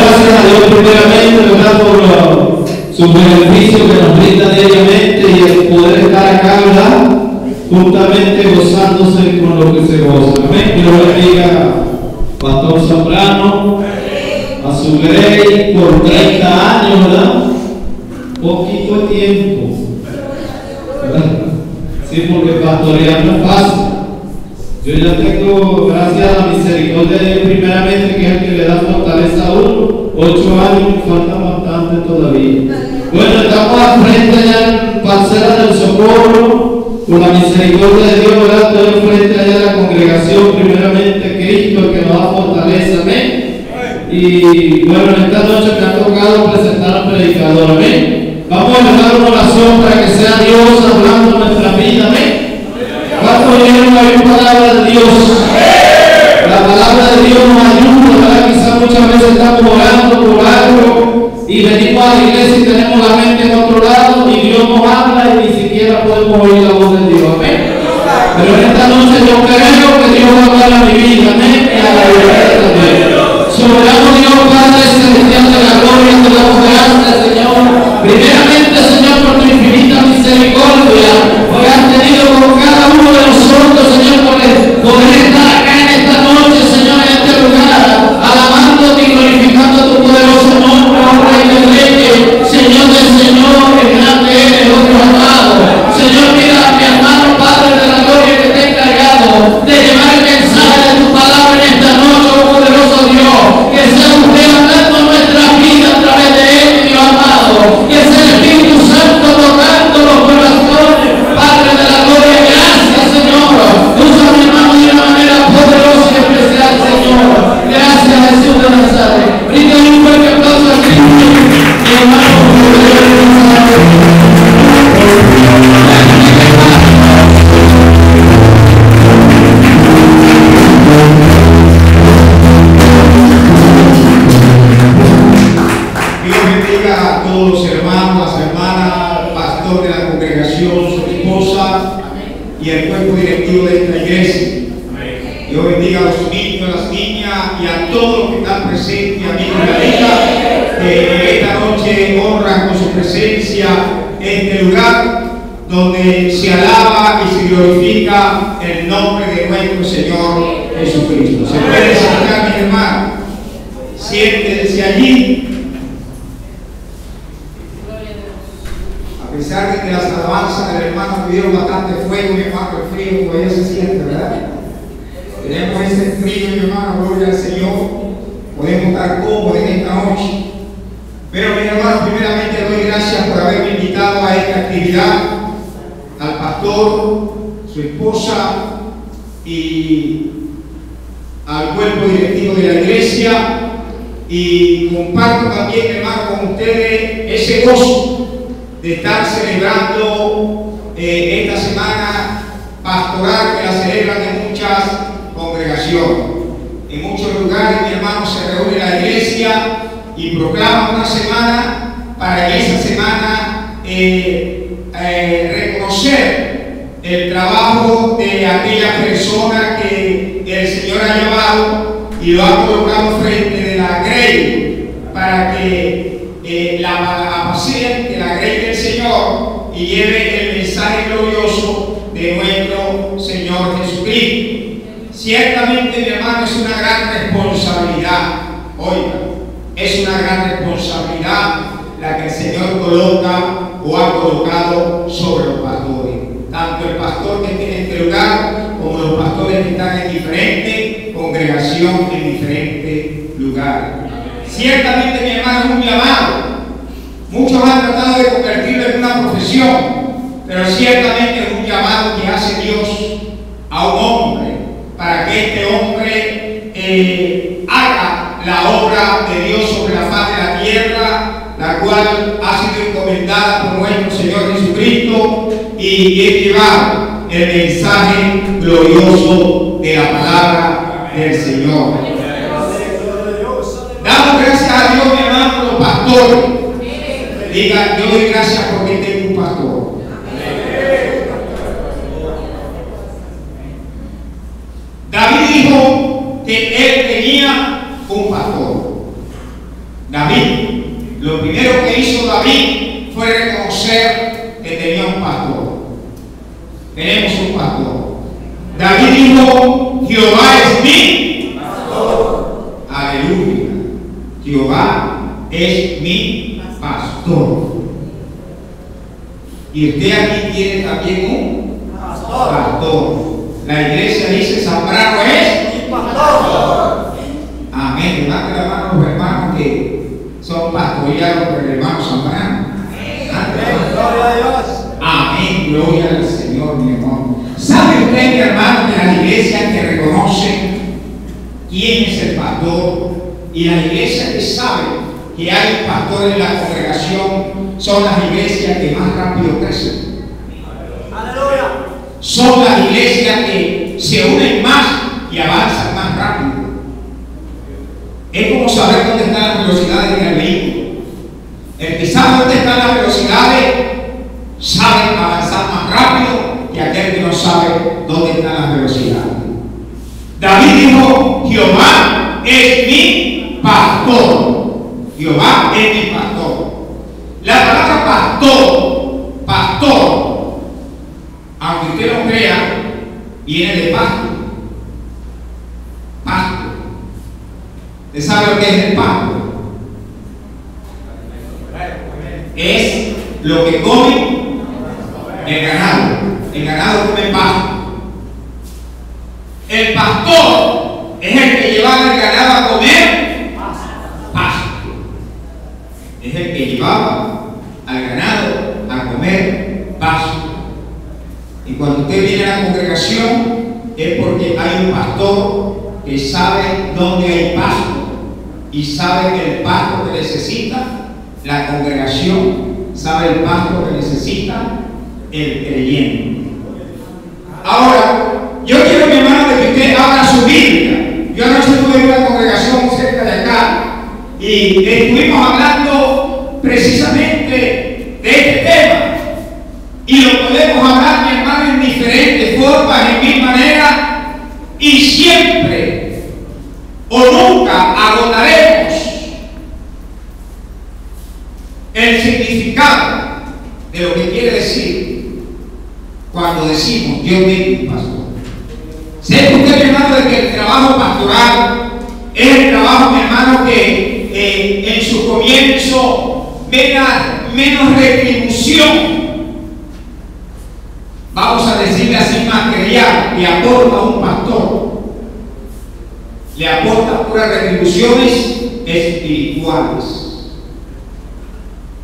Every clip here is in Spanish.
gracias a Dios primeramente, ¿verdad? Por sus beneficios que nos brinda diariamente y el poder estar acá, ¿verdad? Justamente gozándose con lo que se goza. Amén. Que lo bendiga Pastor Zambrano, a su Grey por 30 años, ¿verdad? Poquito tiempo, ¿verdad? Sí, porque pastorear no es fácil. Yo ya tengo, gracias a la misericordia de Dios primeramente, que es el que le da fortaleza a uno, 8 años, me falta bastante todavía. Bueno, estamos al frente allá en Parcela del Socorro, con la misericordia de Dios, ¿verdad? Estoy al frente allá de la congregación, primeramente Cristo, el que nos da fortaleza, amén. Y bueno, en esta noche me ha tocado presentar al predicador, amén. Vamos a dejar una oración para que sea Dios hablando en nuestra vida, amén. ¿Cuántos oyeron la palabra de Dios? La palabra de Dios nos ayuda, ¿verdad? Quizás muchas veces estamos orando por algo y venimos a la iglesia y tenemos la mente en otro lado y Dios nos habla y ni siquiera podemos oír la voz de Dios, amén. Pero en esta noche yo creo que Dios va a hablar a mi vida, amén, y a la iglesia también. Soberano Dios, Padre celestial de la gloria, te damos gracias, Señor. Primeramente, Señor, por tu infinita misericordia, porque has tenido con cada uno de nosotros, Señor, poder estar acá en esta noche, Señor, en este lugar, alabándote y glorificando tu poderoso nombre, oh Rey de Reyes, Señor del Señor, el grande eres, otro amado. Señor, mira a mi hermano, Padre de la gloria, que te he encargado de llevar el mensaje de tu palabra en esta noche, oh poderoso Dios, que sea usted hablando nuestras vidas a través de él, Dios amado, que sea el Espíritu Santo tocando los corazones, Padre de la gloria, gracias, Señor. Usa mi hermano de una manera poderosa y especial, Señor. Gracias, Jesús de Nazaret. Brinda un fuerte aplauso a Cristo, mi hermano. Dios bendiga a todos los hermanos, las hermanas, pastor de la congregación, su esposa y el cuerpo directivo de esta iglesia. Dios bendiga a los niños, a las niñas y a todos los que están presentes, amigos de la vida, que esta noche honran con su presencia este lugar donde se alaba y se glorifica el nombre de nuestro Señor Jesucristo. Se puede sentar, mi hermano, siéntense allí. A pesar de que las alabanzas del hermano tuvieron bastante fuego, mi hermano, el frío todavía se siente, ¿verdad? Tenemos ese frío, mi hermano, gloria al Señor. Podemos estar cómodos en esta noche. Pero, mi hermano, primeramente doy gracias por haberme invitado a esta actividad, al pastor, su esposa y al cuerpo directivo de la iglesia. Y comparto también, mi hermano, con ustedes ese gozo de estar celebrando esta semana pastoral que la celebran en muchas congregaciones. En muchos lugares, mi hermano, se reúne la iglesia y proclama una semana para en esa semana reconocer el trabajo de aquella persona que el Señor ha llamado y lo ha colocado frente de la grey para que la apacente, la grey del Señor, y lleve el mensaje glorioso de nuestro Señor Jesucristo. Ciertamente, mi hermano, es una gran responsabilidad. Oiga, es una gran responsabilidad la que el Señor coloca o ha colocado sobre los pastores. Tanto el pastor que tiene este lugar como los pastores que están en diferentes congregaciones, en diferentes lugares. Ciertamente, mi hermano, es un llamado. Muchos han tratado de convertirlo en una profesión, pero ciertamente es un llamado que hace Dios a un hombre para que este hombre haga la obra de Dios sobre la faz de la tierra, la cual ha sido encomendada por nuestro Señor Jesucristo, y es llevar el mensaje glorioso de la palabra del Señor. Damos gracias a Dios, mi hermano, por los pastores. Diga, yo doy gracias porque tengo un pastor. David dijo que él tenía un pastor. David, lo primero que hizo David fue reconocer que tenía un pastor. Tenemos un pastor. David dijo: Jehová es mi pastor. Aleluya. Jehová es mi pastor. Y usted aquí tiene también un pastor. La iglesia dice: Zambrano es mi pastor. Amén. Levante la mano los hermanos que son pastoreados por el hermano Zambrano. Gloria a Dios. Amén. Gloria al Señor, mi hermano. ¿Sabe usted, mi hermano, de las iglesias que reconocen quién es el pastor? Y las iglesias que saben que hay un pastor en la congregación son las iglesias que más rápido crecen. Aleluya. Son las iglesias que se unen más y avanzan más rápido. Es como saber dónde están las velocidades en el vehículo. El que sabe dónde están las velocidades sabe avanzar más rápido que aquel que no sabe dónde están las velocidades. David dijo: Jehová es mi pastor. Jehová es mi pastor. La palabra pastor, aunque usted no crea, viene de pasto. Pasto. ¿Usted sabe lo que es el pasto? Es lo que come el ganado. El ganado come pasto. El pastor es el que llevaba el ganado a comer pasto. Es el que llevaba al ganado a comer pasto. Y cuando usted viene a la congregación es porque hay un pastor que sabe dónde hay pasto y sabe que el pasto que necesita la congregación, sabe el pasto que necesita el creyente. Ahora, yo quiero, mi hermano, de que usted abra su Biblia. Yo anoche estuve en una congregación cerca de acá y estuvimos hablando precisamente de este tema. Y lo podemos hablar, mi hermano, en diferentes formas, en mil maneras, y siempre o nunca agotaremos el significado de lo que quiere decir cuando decimos: Dios es mi pastor. Sepa usted, mi hermano, de que el trabajo pastoral es el trabajo, mi hermano, que en su comienzo menos retribución, vamos a decirle así, material, le aporta a un pastor. Le aporta puras retribuciones espirituales.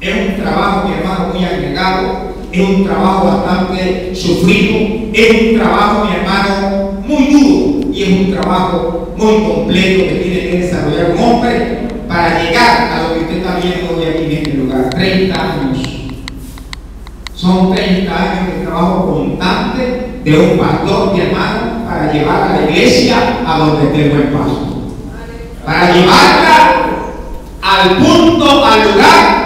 Es un trabajo, mi hermano, muy agregado, es un trabajo bastante sufrido, es un trabajo, mi hermano, muy duro, y es un trabajo muy completo que tiene que desarrollar un hombre para llegar a lo que usted está viendo hoy aquí en este lugar. 30 años. Son 30 años de trabajo constante de un pastor, mi hermano, para llevar a la iglesia a donde esté el buen paso. Para llevarla al punto, al lugar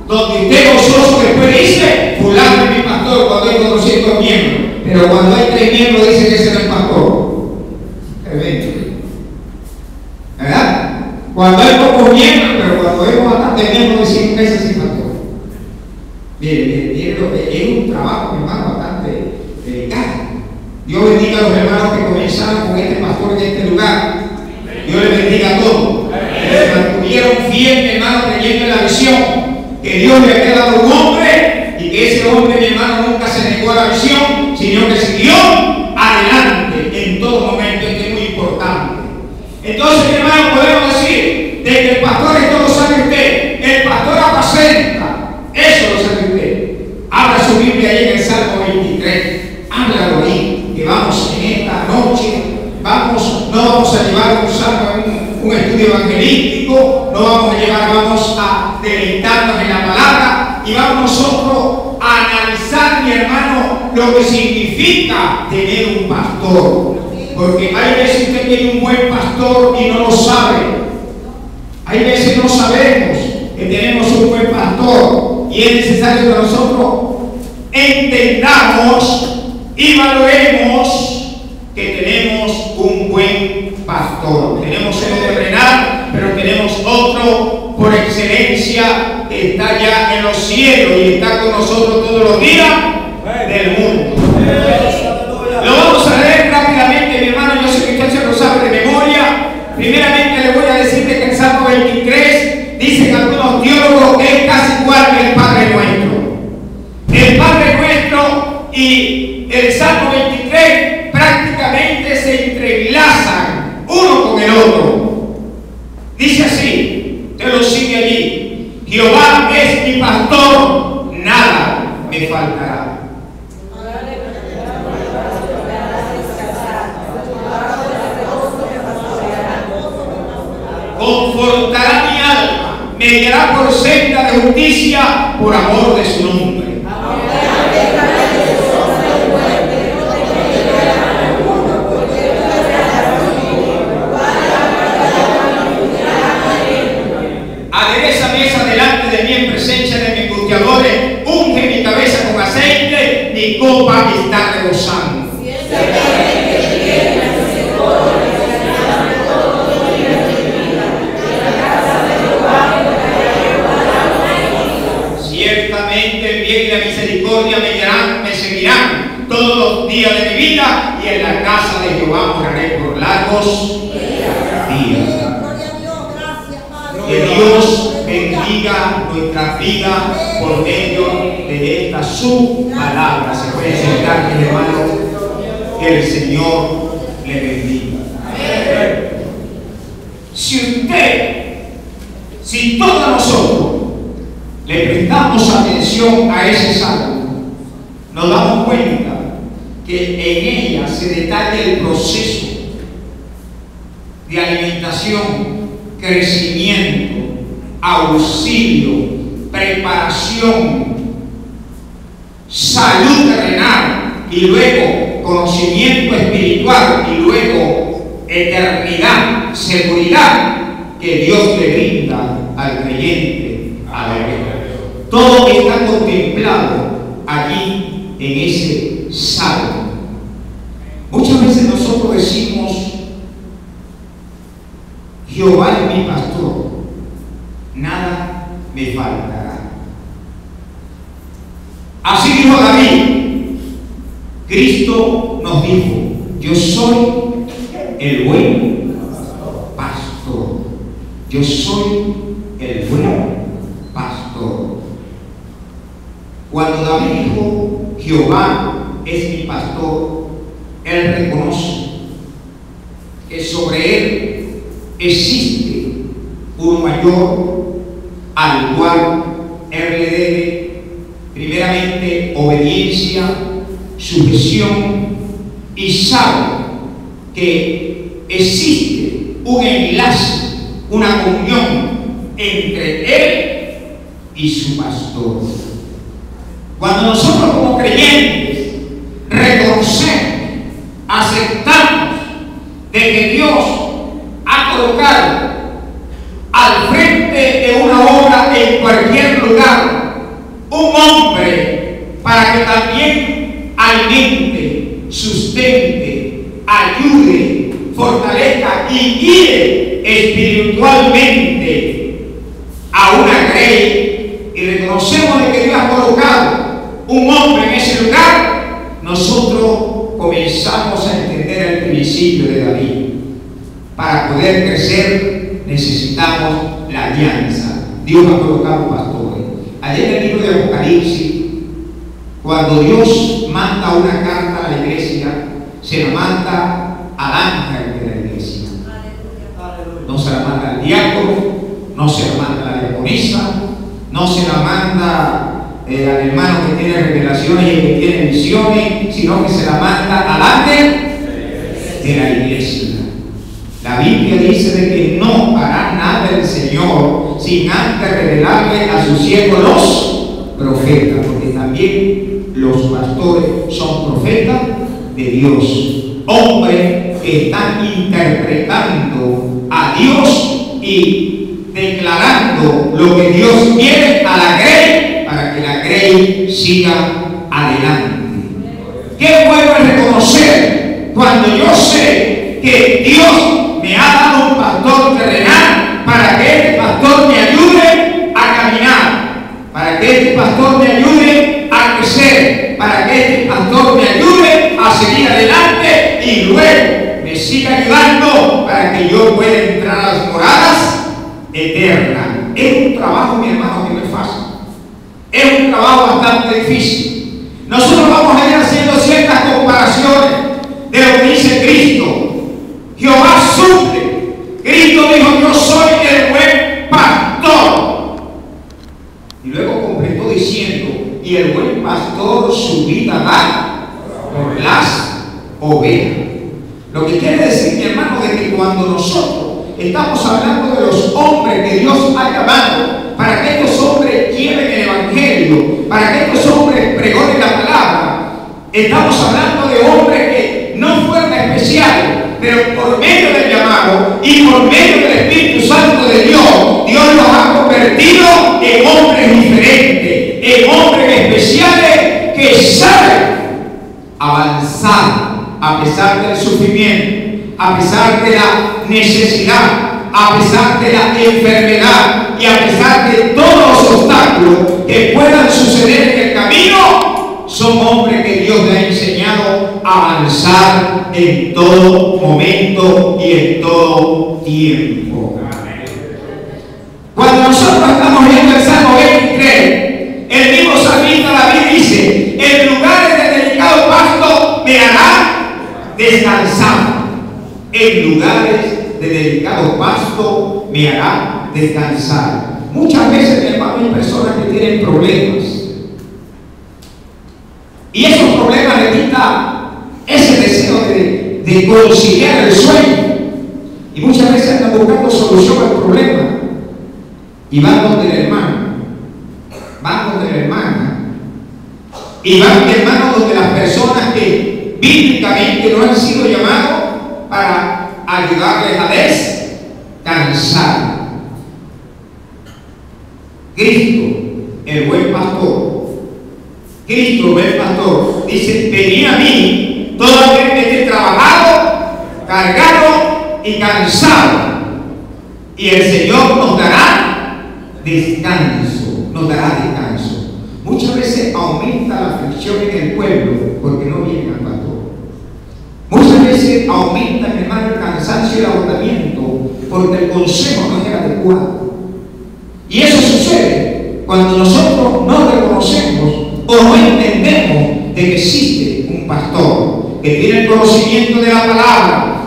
donde usted gozoso después dice: fulano es mi pastor, cuando hay 400 miembros. Pero cuando hay 3 miembros dice que ese no es pastor. Tremendo. ¿Verdad? Cuando hay pocos miembros, pero cuando vemos bastantes miembros decimos que ese sí es pastor. Mire, es un trabajo, mi hermano, bastante delicado. Dios bendiga a los hermanos que comenzaron con este pastor en este lugar. Dios les bendiga a todos. Se mantuvieron fieles, mi hermano, creyendo en la visión que Dios le había dado un hombre, y que ese hombre, mi hermano, nunca se negó a la visión, sino que siguió adelante en todo momento. Esto es muy importante. Entonces, mi hermano, podemos decir de que el pastor, esto lo sabe usted, el pastor apacenta. Eso lo sabe usted. Abra su Biblia ahí en el Salmo 23. Háblalo ahí, que vamos en esta noche. No vamos a llevar un salmo, un estudio evangelístico, no vamos a llevar, vamos a deleitarnos en la palabra y vamos nosotros a analizar, mi hermano, lo que significa tener un pastor. Porque hay veces que tiene un buen pastor y no lo sabe. Hay veces no sabemos que tenemos un buen pastor, y es necesario que nosotros entendamos y valoremos que tenemos un buen pastor. Tenemos el de renal, pero tenemos otro por excelencia está ya en los cielos y está con nosotros todos los días del mundo. Lo vamos a leer rápidamente, mi hermano. Yo sé que usted se lo sabe de memoria. Primeramente le voy a decir que el Salmo 23 dicen algunos teólogos que es casi igual que el Padre Nuestro. El Padre Nuestro y el Salmo 23 prácticamente se entrelazan uno con el otro. Dice así, te lo sigue allí: Jehová es mi pastor, nada me faltará. Confortará mi alma, me guiará por senda de justicia por amor de su nombre. Adereza mesa delante de mí en presencia de mis angustiadores, unge mi cabeza con aceite, mi copa está rebosando. Ciertamente el bien y la misericordia me seguirán todos los días de mi vida, y en la casa de Jehová moraré por largos días. Que Dios bendiga nuestra vida por medio de esta su palabra. Se puede sentar, mi hermano. Que el Señor le bendiga. Si todos nosotros le prestamos atención a ese salmo, nos damos cuenta que en ella se detalla el proceso de alimentación, crecimiento, auxilio, preparación, salud terrenal y luego conocimiento espiritual y luego eternidad, seguridad que Dios le brinda al creyente, a la iglesia. Todo está contemplado allí en ese salmo. Muchas veces nosotros decimos: Jehová es mi pastor, nada me faltará. Así dijo David. Cristo nos dijo: yo soy el buen pastor. Yo soy el buen pastor. Cuando David dijo: Jehová es mi pastor, él reconoce que sobre él existe un mayor al cual él le debe primeramente obediencia, sujeción, y sabe que existe un enlace, una comunión entre él y su pastor. Cuando nosotros como creyentes reconocemos, aceptamos de que Dios ha colocado al frente de una obra en cualquier lugar un hombre para que también alimente, sustente, ayude, fortalezca y guíe espiritualmente a una grey, y reconocemos de que Dios ha colocado un hombre en ese lugar, nosotros comenzamos a entender el principio de David. Para poder crecer necesitamos la alianza. Dios ha colocado pastores. Ayer en el libro de Apocalipsis, cuando Dios manda una carta a la iglesia, se la manda al ángel de la iglesia. No se la manda al diácono, no se la manda a la diaconisa, no se la manda al hermano que tiene revelaciones y que tiene visiones, sino que se la manda al ángel de la iglesia. La Biblia dice de que no hará nada el Señor sin antes revelarle a sus siervos los profetas, porque también los pastores son profetas de Dios, hombres que están interpretando a Dios y declarando lo que Dios quiere a la grey para que la grey siga adelante. Qué bueno es reconocer cuando yo sé que Dios me ha dado un pastor terrenal para que este pastor me ayude para que este pastor me ayude a crecer, para que este pastor me ayude a seguir adelante y luego me siga ayudando para que yo pueda entrar a las moradas eternas. Es un trabajo, mi hermano, que no es fácil. Es un trabajo bastante difícil. Nosotros vamos a ir haciendo ciertas comparaciones de lo que dice Cristo. Jehová suple. Cristo dijo: yo soy el buen pastor. Y luego completó diciendo: y el buen pastor su vida da por las ovejas. Lo que quiere decir, mi hermano, de que cuando nosotros estamos hablando de los hombres que Dios ha llamado para que estos hombres lleven el evangelio, para que estos hombres pregonen la palabra, estamos hablando de hombres que no fueron especiales, pero por medio del llamado y por medio del Espíritu Santo de Dios, Dios los ha convertido en hombres diferentes, en hombres especiales que saben avanzar a pesar del sufrimiento, a pesar de la necesidad, a pesar de la enfermedad y a pesar de todos los obstáculos que puedan suceder en el camino. Son hombres que Dios le ha enseñado a avanzar en todo momento y en todo tiempo. Cuando nosotros estamos viendo el Salmo 23, el mismo salmista David dice: en lugares de delicado pasto me hará descansar. En lugares de delicado pasto me hará descansar. Muchas veces, mi hermano, hay personas que tienen problemas. Y esos problemas le quitan ese deseo de conciliar el sueño. Y muchas veces andan buscando solución al problema. Y van donde la hermana. Van donde la hermana. Y van, mi hermano, donde las personas que bíblicamente no han sido llamados para ayudarles a descansar. Cristo, el buen pastor. Cristo, el buen pastor, dice: venid a mí, todo aquel que esté trabajado, cargado y cansado, y el Señor nos dará descanso. Nos dará descanso. Muchas veces aumenta la aflicción en el pueblo porque no viene al pastor. Muchas veces aumenta, mi hermano, el cansancio y el agotamiento porque el consejo no es el adecuado. Y eso sucede cuando nosotros no reconocemos o no entendemos de que existe un pastor que tiene el conocimiento de la palabra,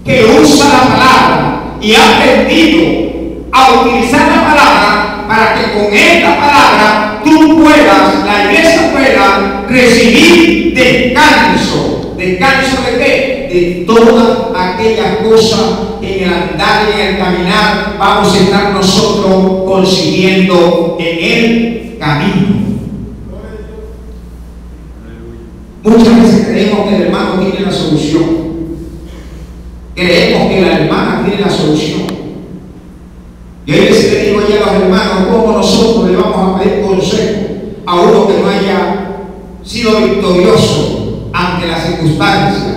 que usa la palabra y ha aprendido a utilizar la palabra para que con esta palabra tú puedas, la iglesia pueda recibir descanso. ¿Descanso de qué? De todas aquellas cosas en el andar y en el caminar vamos a estar nosotros consiguiendo en el camino. Muchas veces creemos que el hermano tiene la solución. Creemos que la hermana tiene la solución. Y a veces le digo ya a los hermanos: ¿cómo nosotros le vamos a pedir consejo a uno que no haya sido victorioso ante las circunstancias?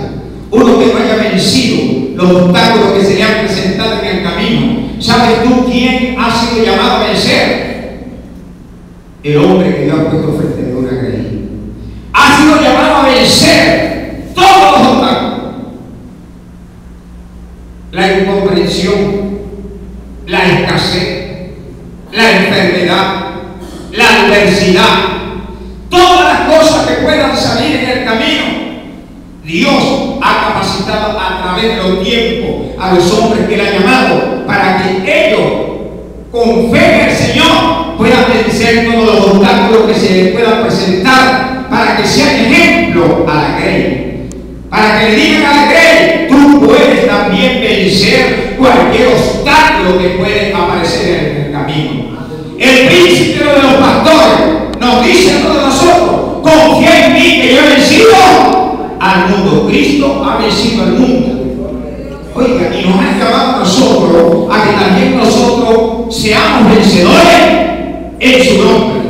Uno que no haya vencido los obstáculos que se le han presentado en el camino. ¿Sabes tú quién ha sido llamado a vencer? El hombre que Dios ha puesto frente de una grey. Ha sido llamado a vencer todos los obstáculos. La incomprensión, la escasez, la enfermedad, la adversidad, todas las cosas que puedan salir en el camino. Dios ha capacitado a través de los tiempos a los hombres que Él ha llamado para que ellos, con fe en el Señor, puedan vencer todos los obstáculos que se les puedan presentar, para que sean ejemplo a la grey. Para que le digan a la grey: tú puedes también vencer cualquier obstáculo que puede aparecer en el camino. El príncipe de los pastores nos dice a todos nosotros: confía en mí que yo he vencido al mundo. Cristo ha vencido al mundo. Oiga, y nos ha llamado a nosotros a que también nosotros seamos vencedores en su nombre.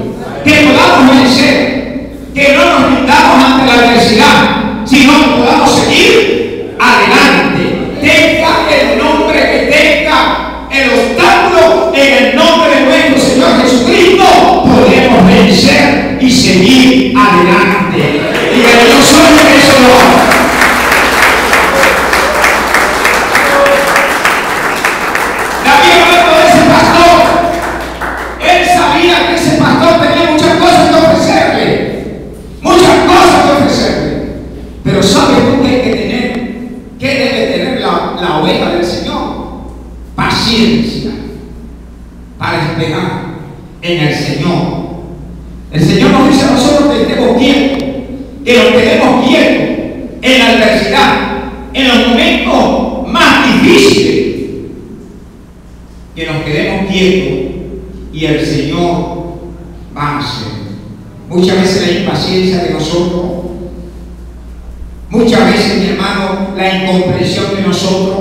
Que podamos vencer, que no nos rindamos ante la adversidad, sino que podamos seguir adelante. Tenga el nombre que tenga el obstáculo, en el nombre de nuestro Señor Jesucristo podemos para esperar en el Señor. El Señor nos dice a nosotros que estemos quietos, que nos quedemos quietos en la adversidad, en los momentos más difíciles, que nos quedemos quietos y el Señor va a hacer. Muchas veces la impaciencia de nosotros, muchas veces, mi hermano, la incomprensión de nosotros,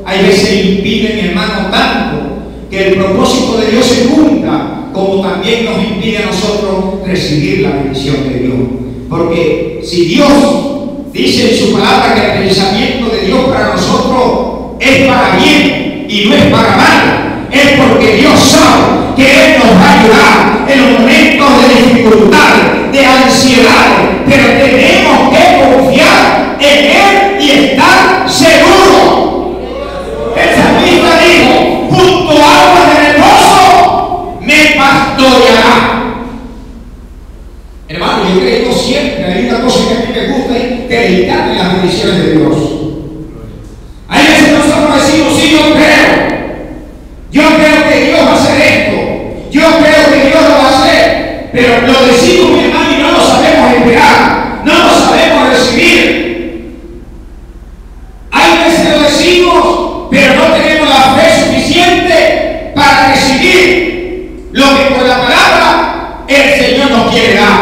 hay veces impide, mi hermano, tanto que el propósito de Dios se cumpla, como también nos impide a nosotros recibir la bendición de Dios. Porque si Dios dice en su palabra que el pensamiento de Dios para nosotros es para bien y no es para mal, es porque Dios sabe que Él nos va a ayudar en los momentos de dificultad, de ansiedad, pero tenemos que confiar en Él y estar seguros. El salmista dijo: junto a aguas de reposo me pastoreará. Hermano, yo creo siempre, hay una cosa que a mí me gusta, es dedicarme las bendiciones de Dios. Hay veces nosotros decimos: sí, yo creo que Dios va a hacer esto, yo creo que Dios lo va a hacer, pero lo decimos, mi hermano, y no lo sabemos esperar, no lo sabemos recibir. Hay veces lo decimos, pero no tenemos la fe suficiente para recibir lo que con la palabra el Señor nos quiere dar,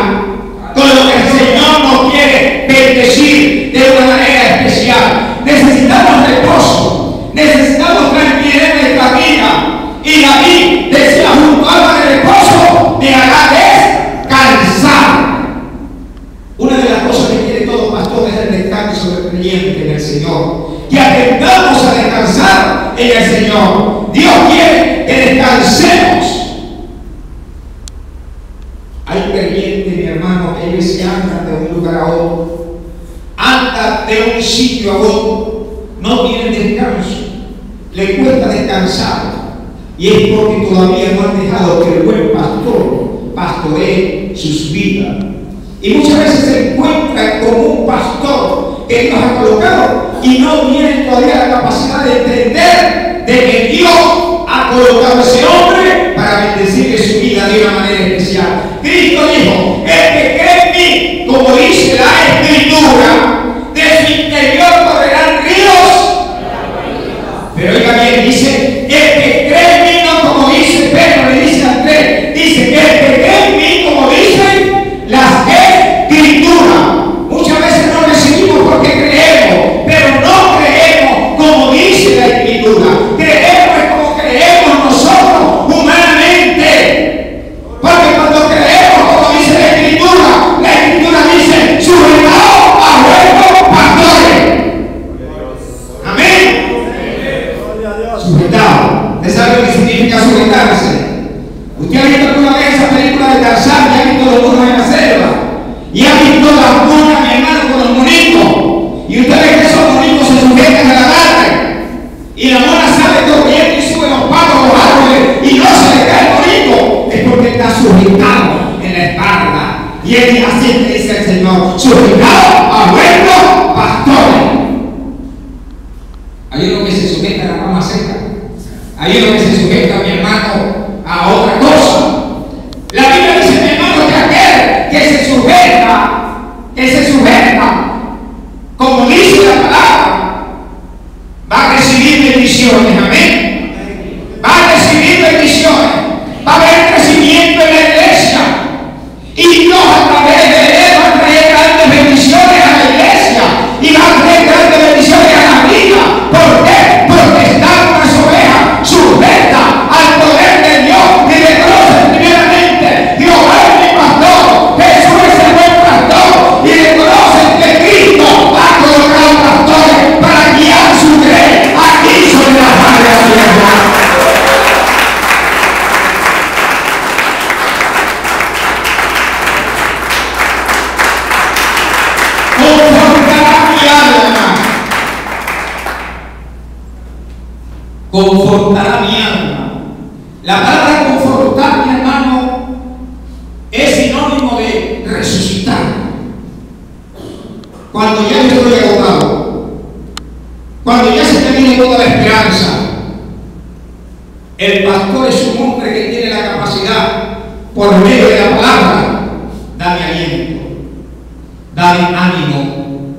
con lo que el Señor nos quiere bendecir de una manera especial. Necesitamos reposo, necesitamos tranquilidad en nuestra vida. Y David decía: junto a aguas de reposo me hará descansar. Una de las cosas que quiere todo pastor es el descanso del creyente en el Señor, que aprendamos a descansar en el Señor. Dios quiere que descansemos. Hay creyentes, mi hermano, que a veces andan de un lugar a otro, andan de un sitio a otro, no tienen descanso, les cuesta descansar, y es porque todavía no han dejado que el buen pastor pastoree sus vidas. Y muchas veces se encuentran con un pastor que Dios ha colocado y no tienen todavía la capacidad de entender de que Dios ha colocado a ese hombre para bendecirle su vida de una manera especial. Cristo dijo: el que cree en mí, como dice la Escritura, de su interior correrán ríos. Pero oiga bien, dice: el que cree en mí, no como dice Pedro, le dice a Andrés, dice que el que cree en mí, como dicen las Escrituras. Muchas veces no recibimos porque creemos, pero no creemos como dice la Escritura. Creemos como creemos nosotros humanamente. Porque cuando creemos como dice la Escritura dice: sujetados a vuestros pastores. Amén. Sujetado. ¿Usted sabe lo que significa sujetarse? ¿Usted ha visto alguna vez esa película de Tarzán? ¿Ya ha visto los monos en la selva? ¿Y ha visto las monas, mi hermano, con los monitos? Y usted ve que esos monitos se sujetan a la tarde. Y la mona sale corriendo y sube los palos a los árboles y no se le cae el monito. Es porque está sujetado en la espalda. Y él así le dice el Señor: sujetado a vuestros pastores. Hay uno que se sujeta a la rama seca. Hay uno que se sujeta, mi hermano, a otra cosa. La Biblia dice, mi hermano, que aquel que se sujeta, como dice la palabra, va a recibir bendiciones. Amén. Va a recibir bendiciones. Va a haber crecimiento en la iglesia. Y Dios, a través de él, va a traer grandes bendiciones a la iglesia. Y va a traer grandes bendiciones a la vida. ¿Por qué? Porque están unas ovejas sujetas al poder de Dios y le conocen primeramente: Jehová es mi pastor, Jesús es el buen pastor, y le conocen que Cristo ha colocado pastores para guiar su fe aquí sobre la faz de la tierra. Confortará mi alma. La palabra confortar, mi hermano, es sinónimo de resucitar. Cuando ya yo estoy agotado, cuando ya se termina toda la esperanza, el pastor es un hombre que tiene la capacidad, por medio de la palabra, dame aliento, dame ánimo,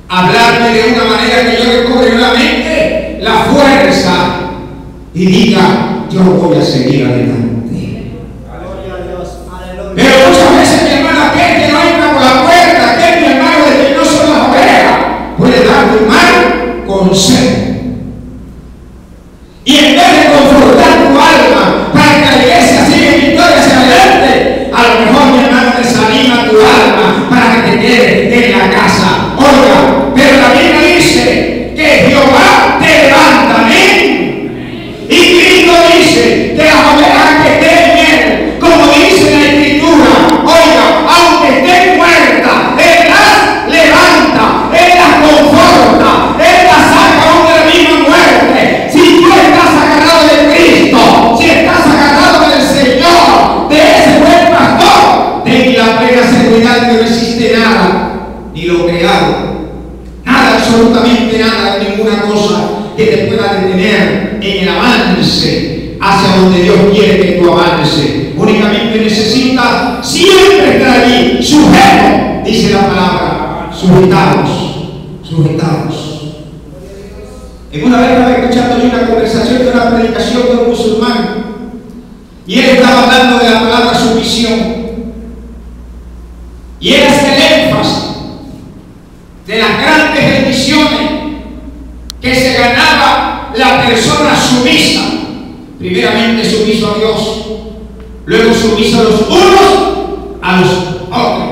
hablarme de una manera que yo recobre nuevamente la fuerza y diga, yo voy a seguir adelante. Gloria a Dios. Aleluya. Pero muchas veces, mi hermano, aquel que no entra por la puerta, aquel, mi hermano, de que no son las ovejas, puede darte un mal consejo. Y en vez de confortar tu alma para que la iglesia siga en victoria hacia adelante, a lo mejor, mi hermano, desanima tu alma para que te quedes en la casa. Oiga, pero la Biblia dice que Jehová te levanta, amén. Y Cristo dice que las ovejas que estén en él, como dice la Escritura, oiga, aunque estén muertas, Él las levanta, Él las conforta, Él las saca aún de la misma muerte. Si tú estás agarrado de Cristo, si estás agarrado del Señor, de ese buen pastor, ten la plena seguridad que no existe nada, ni lo creado, nada, absolutamente nada, ninguna cosa que te pueda detener en el avance hacia donde Dios quiere que tú avances. Únicamente necesitas siempre estar allí, sujeto, dice la palabra, sujetados. En una vez estaba escuchando yo una conversación de una predicación de un musulmán y él estaba hablando de la palabra sumisión y él hace el énfasis de las grandes bendiciones que se ganaba la persona sumisa. Primeramente sumiso a Dios, luego sumiso a los unos a los otros.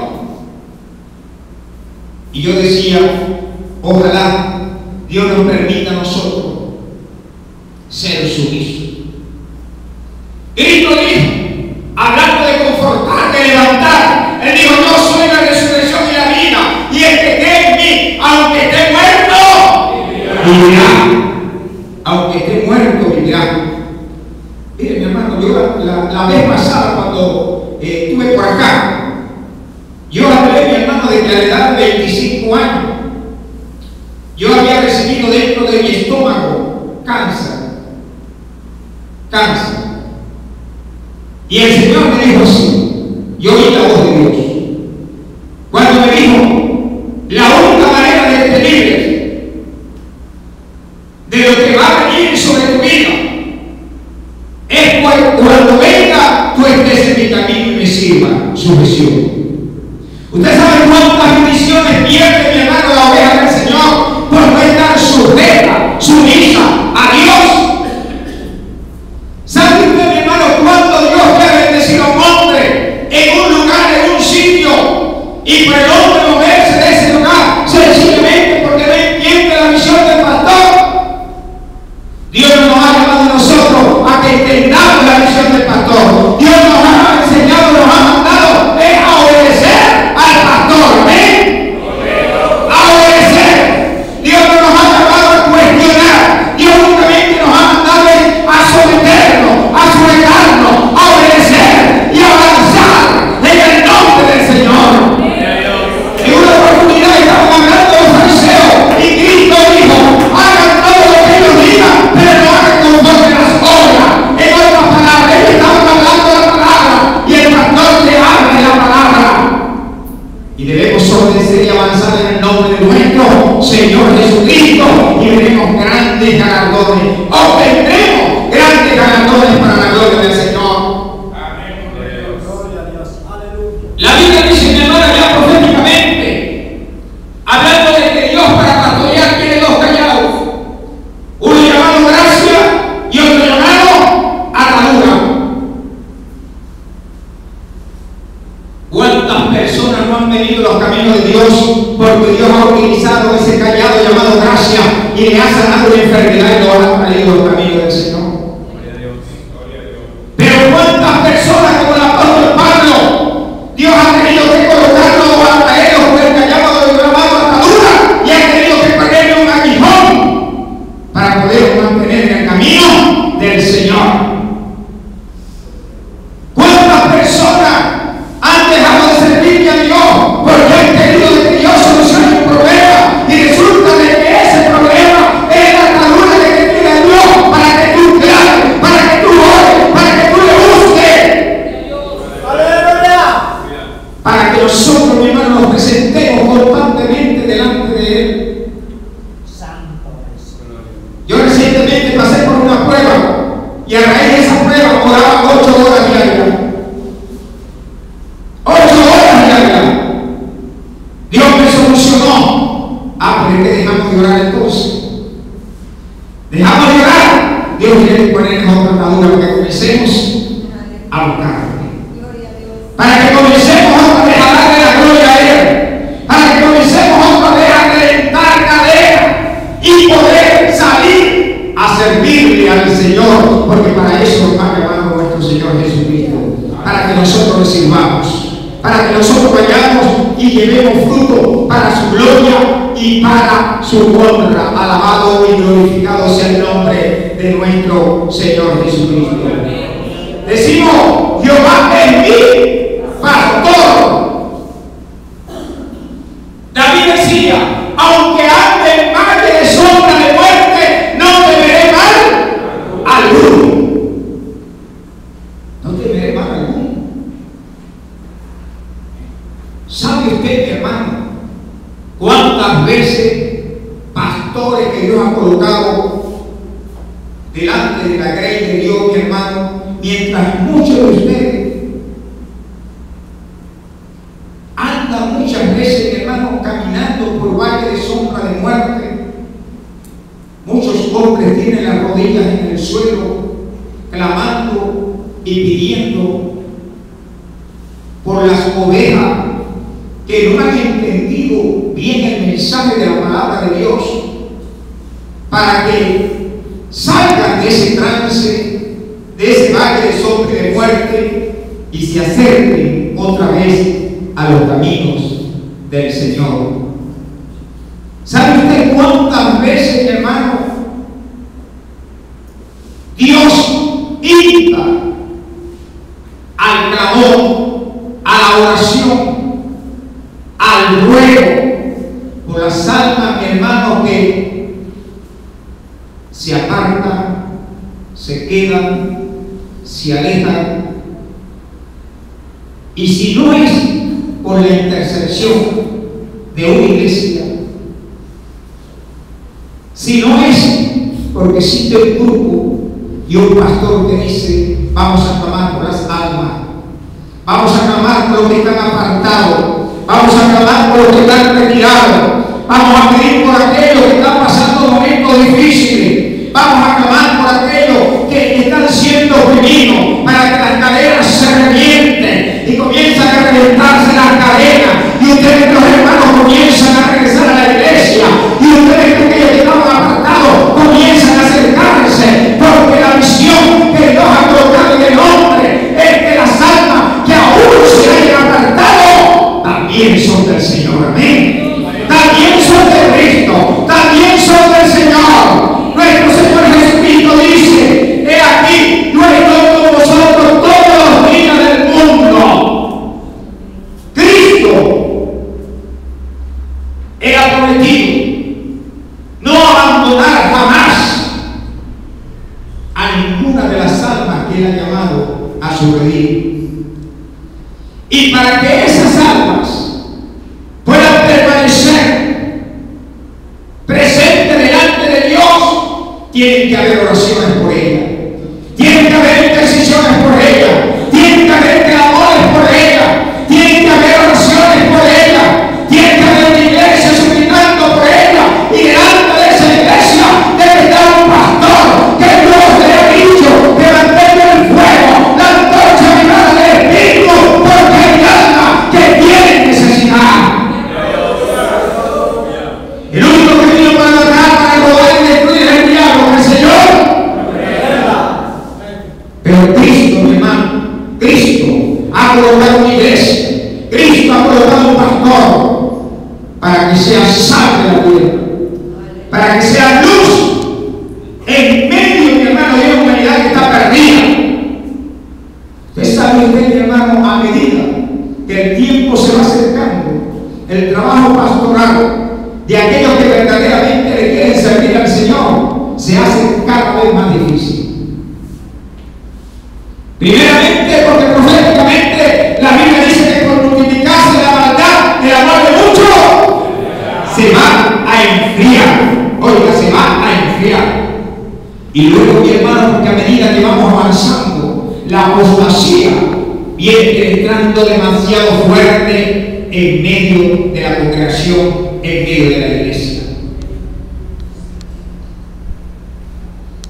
Y yo decía, ojalá Dios nos permita a nosotros ser sumisos. Cristo dijo, hablando de confortar, de levantar, Él dijo, yo soy la resurrección y la vida, y el que cree en mí, aunque esté muerto, vivirá. Aunque esté muerto, vivirá. Mire, mi hermano, yo la vez pasada cuando estuve por acá, yo hablé, mi hermano, de que a la edad de 25 años yo había recibido dentro de mi estómago cáncer. Y el Señor me dijo así, yo oí la voz de Dios cuando me dijo, la única manera de que te libres de lo que va a venir sobre tu vida es cuando venga tú estés en mi camino y me sirva sujeción. Usted sabe cuántas bendiciones pierde, mi hermano, la oveja del Señor por no estar sujeta, sumisa a Dios. ¿Sabe usted, mi hermano, cuánto Dios quiere bendecir a un hombre en un lugar, en un sitio, y por el hombre moverse de ese lugar sencillamente porque no entiende la misión del pastor? Dios nos ha llamado a nosotros a que entendamos la misión del pastor. Dios nos ha enseñado, nos ha mandado a obedecer al pastor. ¿Amén? A obedecer. Dios no nos ha llamado a cuestionar. Dios únicamente nos ha mandado a someternos, a sujetarnos, a obedecer y a avanzar en el nombre del Señor. En una oportunidad estaban hablando los fariseos y Cristo dijo, hagan todo lo que ellos digan, pero no hagan conforme a las obras. En otras palabras, ellos estaban hablando la palabra y el pastor le habla de la palabra. Y debemos obedecer y avanzar en el nombre de nuestro Señor Jesucristo y veremos grandes galardones. Obtendremos grandes galardones para la gloria del Señor. Amén. Gloria a Dios. Aleluya. La Biblia dice, mi hermana, ya proféticamente, hablando de que Dios para pastorear tiene dos callados, uno llamado gracia y otro llamado atadura. ¿Cuántas personas no han venido a los caminos de Dios porque Dios ha utilizado ese callado llamado gracia y le ha sanado la enfermedad y lo ha traído a los caminos del Señor? Pero cuántas personas como el apóstol Pablo, Dios ha tenido que colocarlo a traerlos por el callado llamado atadura y ha tenido que ponerle un aguijón para poder mantener en el camino del Señor. ¿Cuántas personas han dejado de servirle a Dios porque han querido que Dios solucione un problema y resulta de que ese problema es la atadura que te tiene Dios para que tú a buscarle. Para que comencemos otra vez a darle la gloria a Él. Para que comencemos otra vez a reventar cadenas y poder salir a servirle al Señor. Porque para eso nos ha llamado nuestro Señor Jesucristo. Para que nosotros le sirvamos. Para que nosotros vayamos y llevemos fruto para su gloria y para su honra. Alabado y glorificado sea el nombre de nuestro Señor Jesucristo. Decimos, Jehová es mi pastor. David decía, aunque ande en valle de sombra de muerte, no temeré mal alguno. No temeré mal alguno. ¿Sabe usted, mi hermano, cuántas veces pastores que Dios ha colocado delante de la grey de Dios, mi hermano, mientras muchos de ustedes andan muchas veces, mi hermano, caminando por valle de sombra de muerte? Muchos hombres tienen las rodillas en el suelo, clamando y pidiendo por las ovejas que no han entendido bien el mensaje de la palabra de Dios, para que salgan de ese trance, de ese valle de sombra de muerte, y se acerquen otra vez a los caminos del Señor. ¿Sabe usted cuántas veces, mi hermano, Dios insta al clamor, a la oración, al ruego por las almas, mi hermano, que se apartan, se quedan, se alejan? Y si no es por la intercesión de una iglesia, si no es porque existe un grupo y un pastor que dice, vamos a clamar por las almas, vamos a clamar por los que están apartados, vamos a clamar por los que están retirados, vamos a pedir por aquellos que están pasando momentos difíciles, vamos a clamar por aquellos que están siendo oprimidos, para que las cadenas se revienten y comienzan a reventarse las cadenas, y ustedes, los hermanos, comienzan a regresar a la iglesia, y ustedes, aquellos que estaban apartados, comienzan a acercarse, porque la misión que Dios ha colocado en el hombre es que las almas que aún se hayan apartado también son del Señor. Amén. También son de Cristo, también son del Señor. Nuestro Señor Jesucristo dice, he aquí, yo estoy con vosotros todos los días del mundo. Cristo era prometido no abandonar jamás a ninguna de las almas que Él ha llamado a su redil. Y para que esas almas puedan permanecer presentes delante de Dios, tienen que haber oraciones por ella, tienen que haber intercesiones por ella, tienen que haber clamores por ella, tienen que haber oraciones por ella, tiene que haber una iglesia suplicando por ella, y delante de esa iglesia debe estar un pastor que Dios le ha dicho que mantenga el fuego, la antorcha viva del Espíritu, porque hay almas que tienen necesidad. El único que vino para matar, para robar y destruir es el diablo, el Señor. Pero Cristo, mi hermano, Cristo ha colocado una iglesia, Cristo ha colocado un pastor para que sea sal de la tierra, para que sea luz en medio, mi hermano, de una humanidad que está perdida. Usted sabe, mi hermano, a medida que el tiempo se va acercando, el trabajo pastoral de aquellos que verdaderamente le quieren servir al Señor se hace cada vez más difícil. Primeramente porque proféticamente la Biblia dice que por multiplicarse la maldad, el amor de muchos se va a enfriar. Oiga, se va a enfriar. Y luego, mi hermano, porque a medida que vamos avanzando, la apostasía viene entrando demasiado fuerte en medio de la congregación, en medio de la iglesia.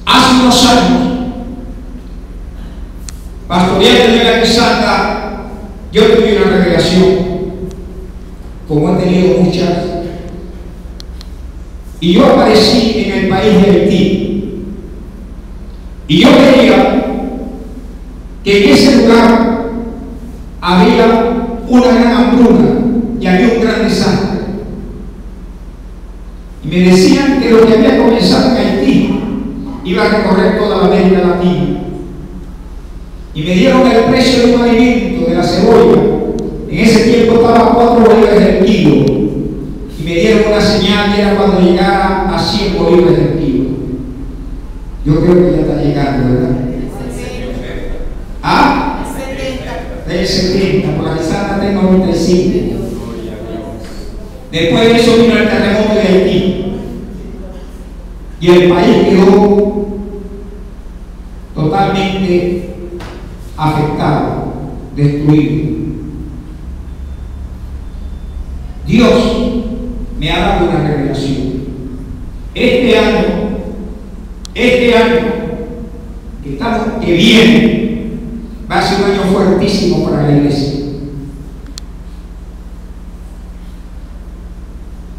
Hace unos años pastoreando en la Santa, yo tuve una revelación, como he tenido muchas, y yo aparecí en el país de Haití, y yo veía que en ese lugar había una gran hambruna y había un gran desastre. Y me decían que lo que había comenzado en Haití iba a recorrer toda la América Latina. Y me dieron el precio de un alimento, de la cebolla. En ese tiempo estaba a 4 bolívares el kilo. Y me dieron una señal que era cuando llegara a 100 bolívares el kilo. Yo creo que ya está llegando, ¿verdad? ¿Ah? 70, por la Santa tengo 95. Después de eso vino el terremoto de Haití. Y el país quedó totalmente afectado, destruido. Dios me ha dado una revelación. Este año que viene va a ser un año fuertísimo para la iglesia.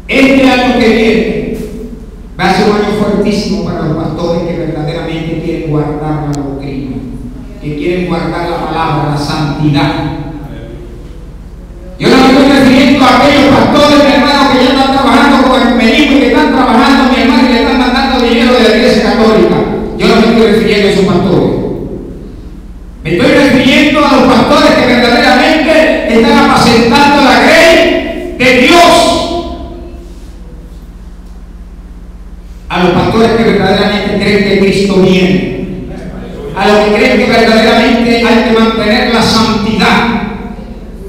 Este año que viene va a ser un año fuertísimo para los pastores que verdaderamente quieren guardar la doctrina, que quieren guardar la palabra, la santidad. Yo no me estoy refiriendo a aquellos pastores, mi hermano, que ya están trabajando con el menisco y que están trabajando, mi hermano, y le están mandando dinero de la iglesia católica. Yo no me estoy refiriendo a esos pastores. Me estoy refiriendo a los pastores que verdaderamente están apacentando la grey de Dios. A los pastores que verdaderamente creen que Cristo viene. A los que creen que verdaderamente hay que mantener la santidad.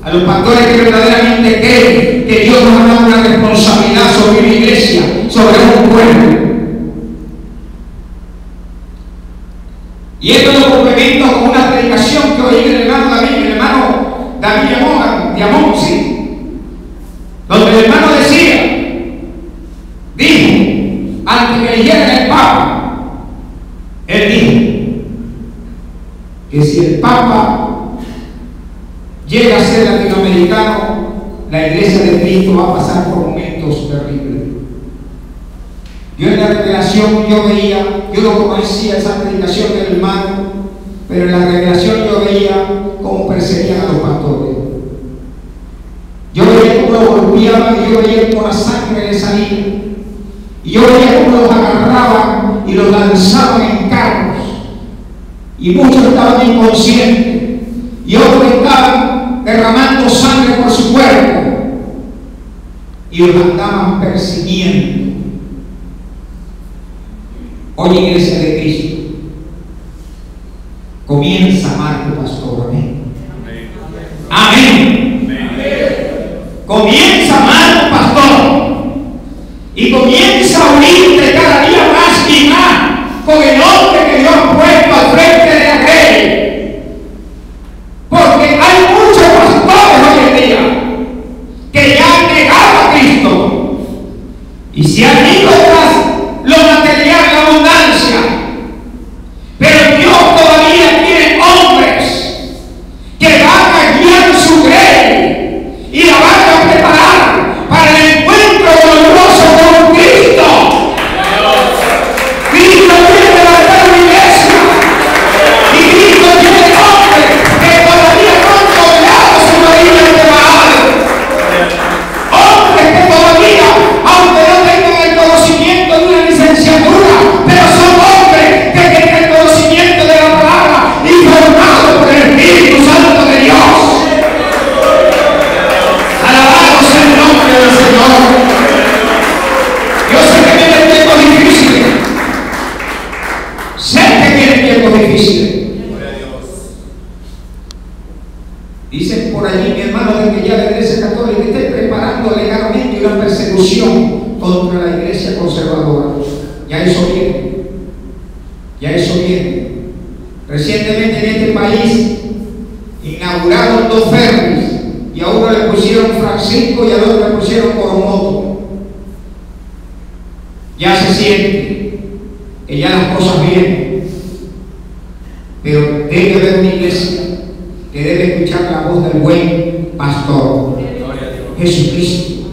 A los pastores que verdaderamente creen que Dios nos ha dado una responsabilidad sobre una iglesia, sobre un pueblo. Y esto lo complemento con una predicación que oí del hermano David Diamonsi, donde el hermano dijo, antes que eligiera el Papa, él dijo que si el Papa llega a ser latinoamericano, la iglesia de Cristo va a pasar por momentos terribles. Yo en la revelación yo no conocía esa predicación del hermano, pero en la revelación yo veía cómo perseguían a los pastores. Yo veía cómo los golpeaban y yo veía cómo la sangre les salía. Y yo veía cómo los agarraban y los lanzaban en carros. Y muchos estaban inconscientes y otros estaban derramando sangre por su cuerpo y los andaban persiguiendo. Hoy, iglesia de Cristo, comienza a amar tu pastor. Amén. Amén. Comienza a amar tu pastor y comienza a unirte cada día más y más con el hombre que Dios ha puesto al frente de la grey. Porque hay muchos pastores hoy en día que ya han negado a Cristo y se han ido tras lo material, la abundancia. Pero Dios todavía tiene hombres que van a guiar su grey y la van a preparar para el encuentro glorioso con Cristo. Cristo quiere levantar una iglesia y Cristo tiene hombres que todavía no han doblado su rodilla de Baal. Hombres que todavía, aunque no tengan el conocimiento de una licenciatura, pero son hombres que tienen el conocimiento de la palabra y formados por el Espíritu Santo de Dios. Alabado sea el nombre del Señor. Yo sé que vienen tiempos difíciles. Sé que vienen tiempos difíciles. Dicen por allí, mi hermano, de que ya la iglesia católica esté preparando legalmente una persecución contra la iglesia conservadora. Ya eso viene. Ya eso viene. Recientemente en este país inauguraron 2 ferries y a uno le pusieron Francisco y al otro le pusieron Coromoto. Ya se siente que ya las cosas vienen. Pero debe haber una iglesia que debe escuchar la voz del buen pastor, Jesucristo.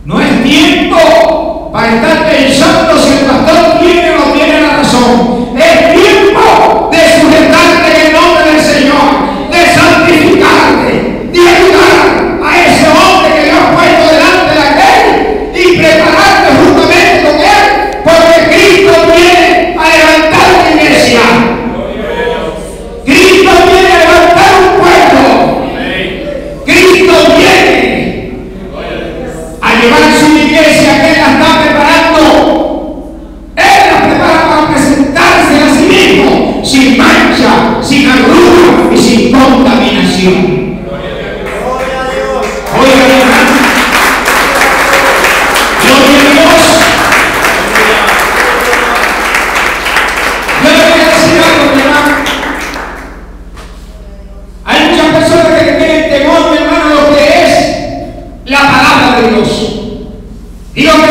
No es tiempo para estar pensando si el pastor tiene o no tiene la razón. Es tiempo de sujetarte en el nombre del Señor, de santificarte, de ayudar a ese hombre que Dios ha puesto delante de aquel y prepararte juntamente con él, porque Cristo viene a levantar una iglesia. Cristo viene a levantar un pueblo. Cristo viene a llevar su iglesia que Él la está preparando. Él la prepara para presentarse a sí mismo sin mancha, sin arruga y sin contaminación. Oiga, mi hermano, gloria a Dios. Yo le voy a decir algo, mi hermano. Hay muchas personas que tienen temor, mi hermano, lo que es la palabra de Dios. Digo que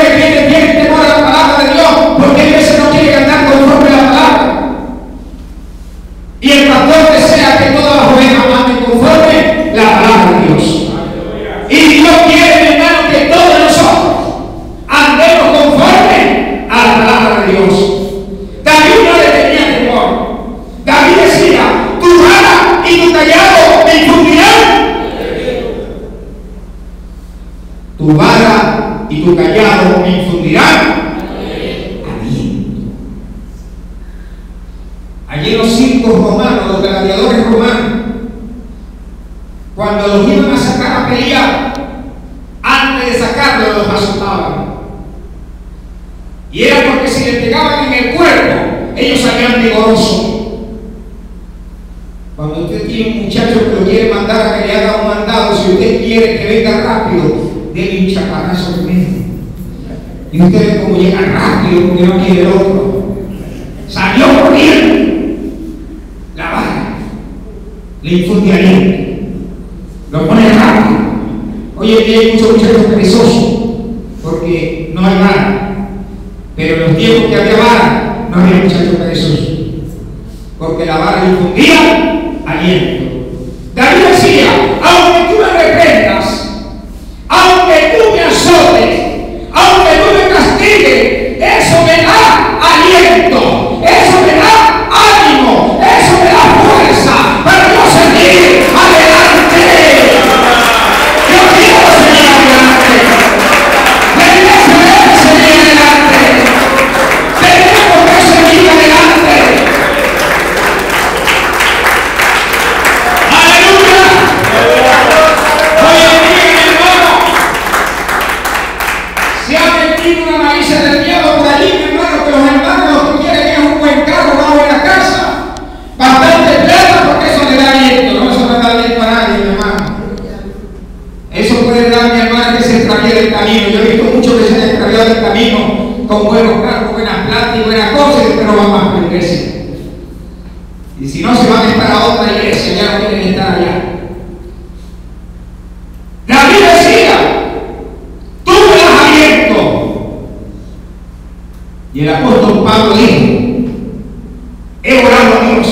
tienen temor a la palabra de Dios porque a veces no quieren andar conforme a la palabra. Y el pastor desea que todas las ovejas anden conforme la palabra de Dios. Y Dios quiere, mi hermano, que todos nosotros andemos conforme a la palabra de Dios. David no le tenía temor. David decía: tu vara y tu callado me infundirán. Tu vara y tu callado me infundirán aliento. Allí los circos romanos, los gladiadores romanos, cuando los iban a sacar a pelear, antes de sacarlos los azotaban. Y era porque si les pegaban en el cuerpo, ellos salían vigorosos. Cuando usted tiene un muchacho que lo quiere mandar a que le haga un mandado, si usted quiere que venga rápido, déle un chaparazo primero. Y usted ve cómo llega rápido porque no quiere el otro. Salió corriendo. La vara le infunde aliento. Lo pone rápido. Hoy en día hay muchos muchachos perezosos porque no hay vara. Pero en los tiempos que había vara, no había muchachos perezosos. Porque la vara le infundía aliento. David decía: aunque tú me reprendas, aunque tú me azotes, aunque tú me castigues, eso me da aliento, eso me da ánimo, eso me da fuerza para yo seguir adelante. Yo quiero seguir adelante. La iglesia debe seguir adelante. Tenemos que seguir adelante. ¡Aleluya! Hoy en día, mi hermano, se ha metido una malicia del diablo por allí, mi hermano, que los hermanos lo que quieren es un buen carro bajo en la casa, bastante plata, porque eso le da aliento. No, eso no da aliento a nadie, mi hermano. Eso puede dar, mi hermano, que se extravíe del camino. Yo he visto muchos que se han extraviado del camino con buenos carros, buenas plata y buenas cosas, pero van más por la iglesia. Y si no, se van a estar a otra iglesia, ya no quieren estar allá. David decía: tú me das aliento. Y el apóstol Pablo dijo: he orado a Dios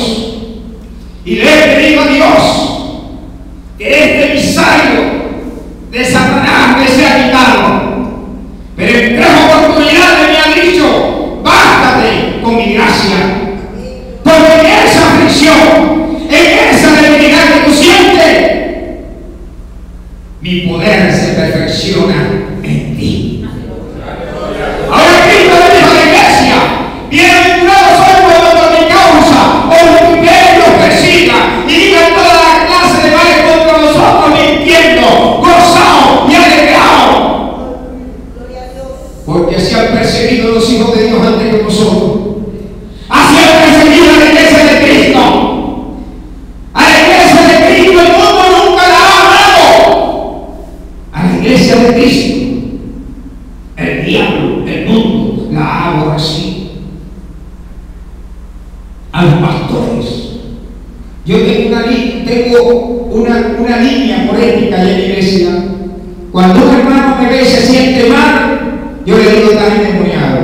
y le he pedido a Dios que este emisario de Satanás me sea quitado. Pero en 3 oportunidades me ha dicho: bástate con mi gracia. Porque en esa aflicción, en esa debilidad que tú sientes, mi poder se perfecciona en ti. Ahora Cristo le dijo a la iglesia: bienaventurados sois por mi causa, o los que los persigan y digan toda la clase de males contra nosotros, mintiendo, gozados y alegrados. Porque así han perseguido los hijos de Dios antes que nosotros. Así han perseguido a la iglesia de Cristo. A la iglesia de Cristo el mundo nunca la ha amado. A la iglesia de Cristo el diablo, el mundo, la ha aborrecido. A los pastores. Yo tengo una línea política en la iglesia. Cuando un hermano me ve y se siente mal, yo le digo: está endemoniado.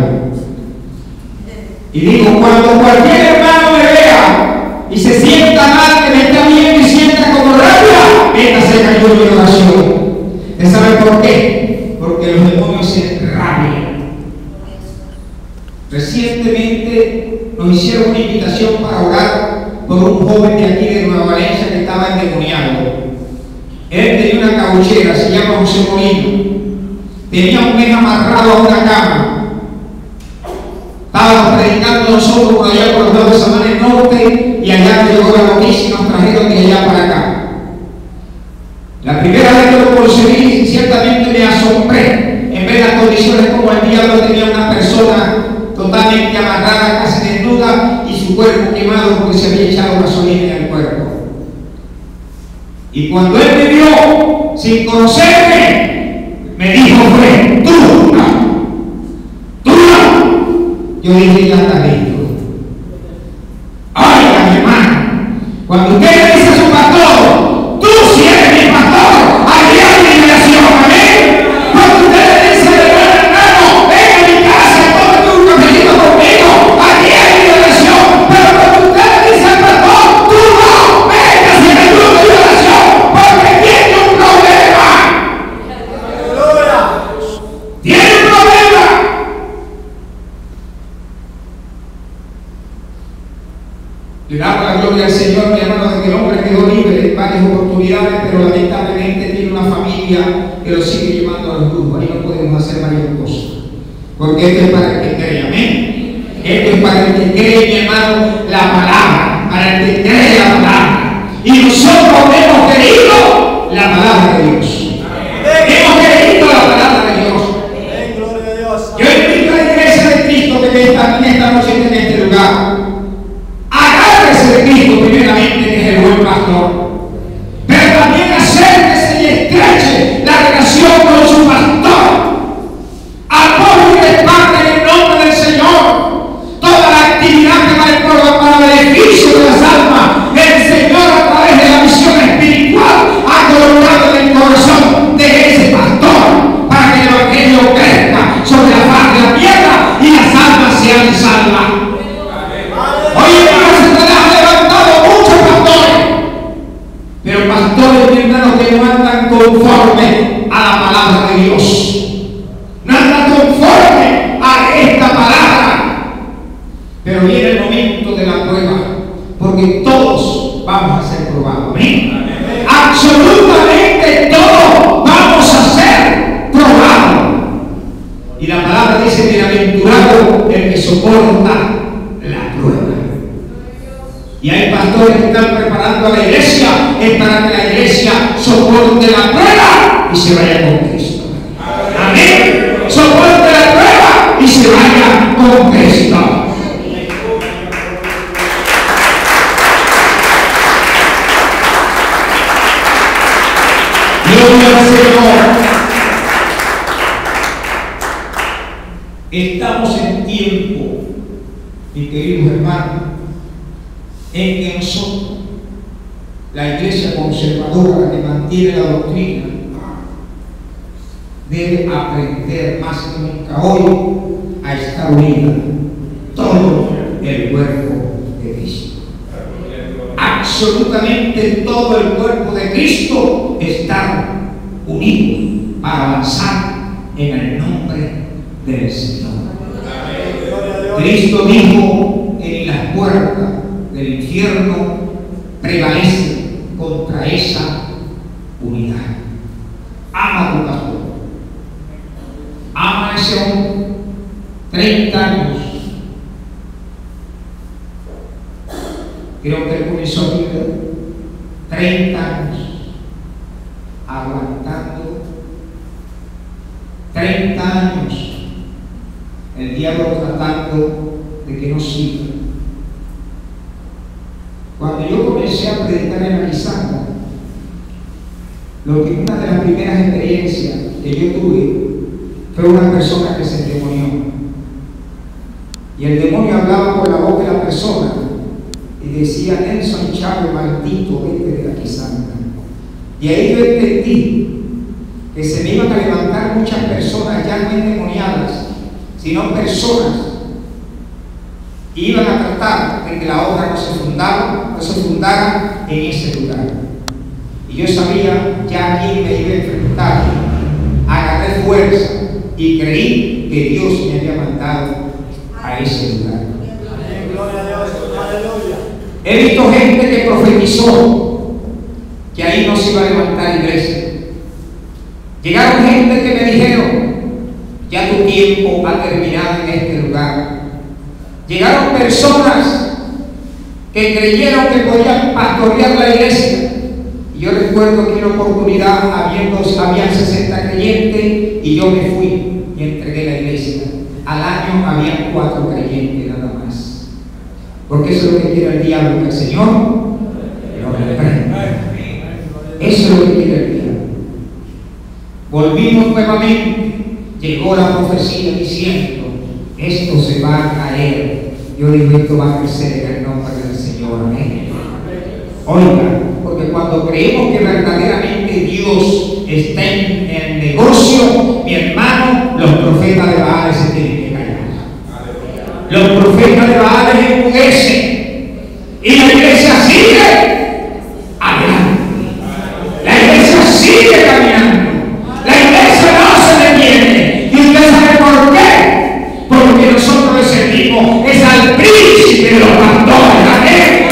Y digo: cuando cualquier hermano me vea y se sienta mal, que me está viendo y joven de aquí de Nueva Valencia que estaba endemoniado. Él tenía una cauchera, se llama José Molino. Tenía un mes amarrado a una cama. Estábamos predicando nosotros por allá por los lados de Samanes Norte y allá llegó la noticia y nos trajeron de allá para acá. La primera vez que lo concebí, ciertamente me asombré en ver las condiciones como el diablo tenía una persona totalmente amarrada, casi desnuda y su cuerpo quemado porque se había echado gasolina en el cuerpo. Y cuando él me vio sin conocerme, me dijo: fue tú. Yo dije: ya está listo. Oiga, mi hermano, cuando usted le dice a su pastor: tú si eres mi pastor, aquí hay liberación, amén. Cuando usted le dice: hermano, ven a mi casa, tómate un cafecito conmigo, aquí hay liberación. Pero cuando usted le dice al pastor: tú no vengas sin el grupo de liberación, porque tiene un problema. Tiene un problema. Le damos la gloria al Señor, mi hermano, de que el hombre quedó libre en varias oportunidades, pero lamentablemente tiene una familia que lo sigue llevando a los grupos. Ahí no podemos hacer varias cosas. Porque esto es para el que cree, amén. Esto es para el que cree, mi hermano, la palabra, para el que cree la palabra. Y nosotros hemos creído la palabra de Dios. Hemos creído la palabra de Dios. Yo invito a la iglesia de Cristo que está en esta noche en este lugar. Agárrese de Cristo primeramente, que es el buen pastor, pero también acérquese y estreche la relación con su pastor. Apoye y respalde en el nombre del Señor toda la actividad que va a pueblo para beneficio de las almas. El Señor, a través de la visión espiritual, ha colocado en el corazón de ese pastor para que el evangelio crezca sobre la faz de la tierra y las almas sean salvas. Oye, pero pastores, mi hermano, que no andan conforme a la palabra de Dios, no andan conforme a esta palabra. Pero viene el momento de la prueba, porque todos vamos a ser probados. ¿Amén? Absolutamente todos vamos a ser probados. Y la palabra dice: bienaventurado el que soporta la prueba. Y hay pastores que están preparando a la iglesia es para que la iglesia soporte la prueba y se vaya con Cristo. Amén. Soporte la prueba y se vaya con Cristo. Gloria al Señor. Estamos en tiempo, mis queridos hermanos, en que nosotros, la iglesia conservadora, la que mantiene la doctrina, debe aprender más que nunca hoy a estar unida todo el cuerpo de Cristo. Absolutamente todo el cuerpo de Cristo está unido para avanzar en el nombre del Señor. Cristo dijo que ni las puertas del infierno prevalece contra esa unidad. Ama a tu pastor, ama a ese hombre. 30 años creo que él comenzó a vivir, 30 años aguantando, 30 años el diablo tratando de que no siga. Cuando yo comencé a predicar en Arizona, una de las primeras experiencias que yo tuve fue una persona que se endemonió. Y el demonio hablaba por la boca de la persona y decía: Nelson Chávez, maldito, vete de aquí, santa. Y ahí yo entendí que se me iban a levantar muchas personas ya no endemoniadas, sino personas que iban a tratar de que la obra no se fundara en ese lugar. Y yo sabía ya a quién me iba a enfrentar. Agarré fuerza y creí que Dios me había mandado a ese lugar. Gloria a Dios, aleluya. He visto gente que profetizó que ahí no se iba a levantar iglesia. Llegaron gente que me dijeron: ya tu tiempo ha terminado en este lugar. Llegaron personas que creyeron que podían pastorear la iglesia. Y yo recuerdo que en una oportunidad había 60 creyentes y yo me fui y entregué la iglesia. Al año había 4 creyentes nada más. Porque eso es lo que quiere el diablo, que el Señor lo reprenda. Eso es lo que quiere el diablo. Volvimos nuevamente. Llegó la profecía diciendo: esto se va a caer. Yo digo: esto va a crecer en el nombre del Señor. Amén. Oiga, porque cuando creemos que verdaderamente Dios está en el negocio, mi hermano, los profetas de Baal se tienen que callar. Los profetas de Baal enmudecen y la iglesia sigue adelante. La iglesia sigue caminando. La iglesia no se detiene. ¿Y usted sabe por qué? Porque nosotros le servimos es al príncipe de los pastores. Amén.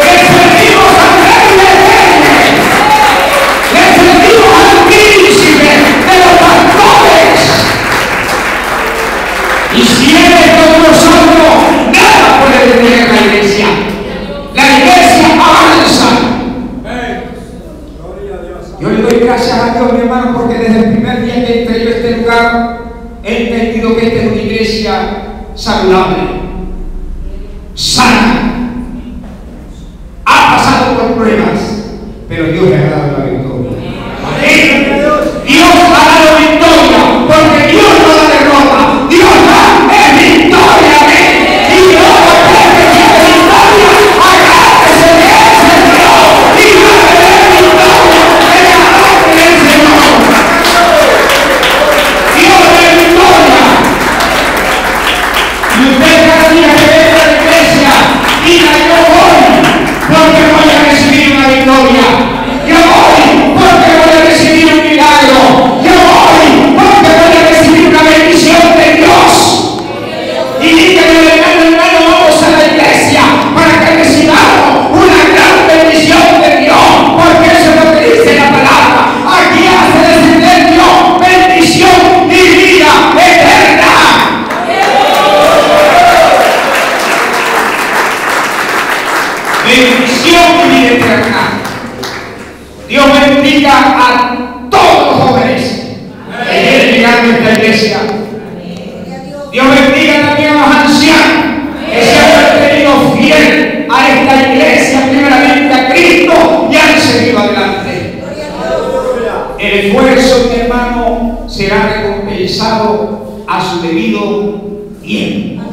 Le servimos al rey de reyes. Le servimos al príncipe de los pastores. Y si Él es con nosotros, nada puede detener la iglesia. La iglesia avanza. Yo le doy gracias a Dios, mi hermano, porque desde el primer día que entré yo a este lugar, he entendido que esta es una iglesia saludable, sana. Ha pasado por pruebas, pero Dios le ha dado la victoria. Dios ha dado victoria, porque Dios no da derrota. Dios da victoria. Y Dios que tiene victoria, agárrese de ese Dios y dale victoria en la nombre del Señor. Dios de victoria. Y usted cada día que venga a la iglesia, diga: yo voy porque voy a recibir una victoria. Yo voy porque voy a recibir un milagro. Yo voy porque voy a recibir una bendición de Dios. Y dígale: hermano, vamos a la iglesia para que recibamos una gran bendición de Dios, porque eso es lo que dice la palabra. Aquí hace descender Dios bendición y vida eterna. Bendición y vida eterna. Dios bendiga a todos los jóvenes que vienen llegando a esta iglesia. Dios bendiga también a los ancianos que se han mantenido fiel a esta iglesia, primeramente a Cristo, y han seguido adelante. El esfuerzo, mi hermano, será recompensado a su debido tiempo.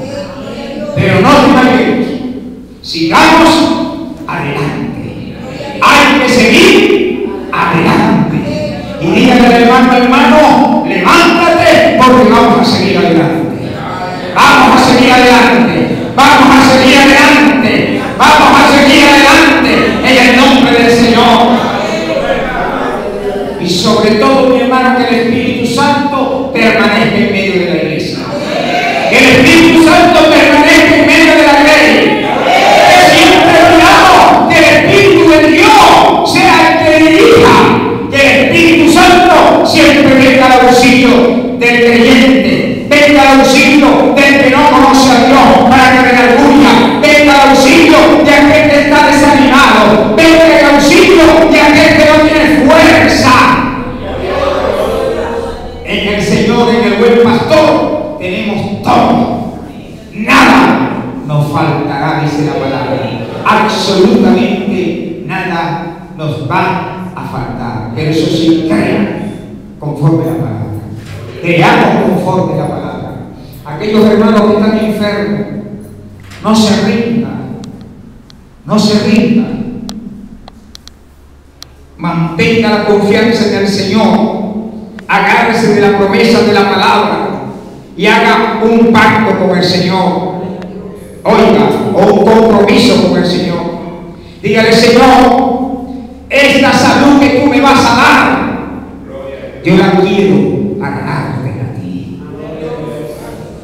Pero no desmayemos, sigamos adelante. Hay que seguir adelante. Y dígale al hermano: levántate, porque vamos a seguir adelante. Vamos a seguir adelante. Vamos a seguir adelante. Vamos a seguir adelante en el nombre del Señor. Y sobre todo, mi hermano, que el Espíritu Santo permanezca en medio de la iglesia. Que el Espíritu Santo permanezca en medio de la iglesia. Que siempre oramos que el Espíritu de Dios sea el que dirija. Que el Espíritu Santo siempre venga al auxilio del creyente, venga al auxilio del que no conoce a Dios para que venga aleluya, venga al auxilio de aquel que está desanimado, venga al auxilio de aquel que no tiene fuerza. En el Señor, en el buen pastor, tenemos todo. Nada nos faltará, dice la palabra. Absolutamente nada nos va a faltar. Pero eso sí, crean conforme a la palabra. Creamos conforme a la palabra. Aquellos hermanos que están enfermos, no se rindan. No se rindan. Mantenga la confianza en el Señor. Agárrese de la promesa de la palabra y haga un pacto con el Señor. Oiga, o un compromiso con el Señor. Dígale: Señor, esta salud que tú me vas a dar, yo la quiero agradarte a ti.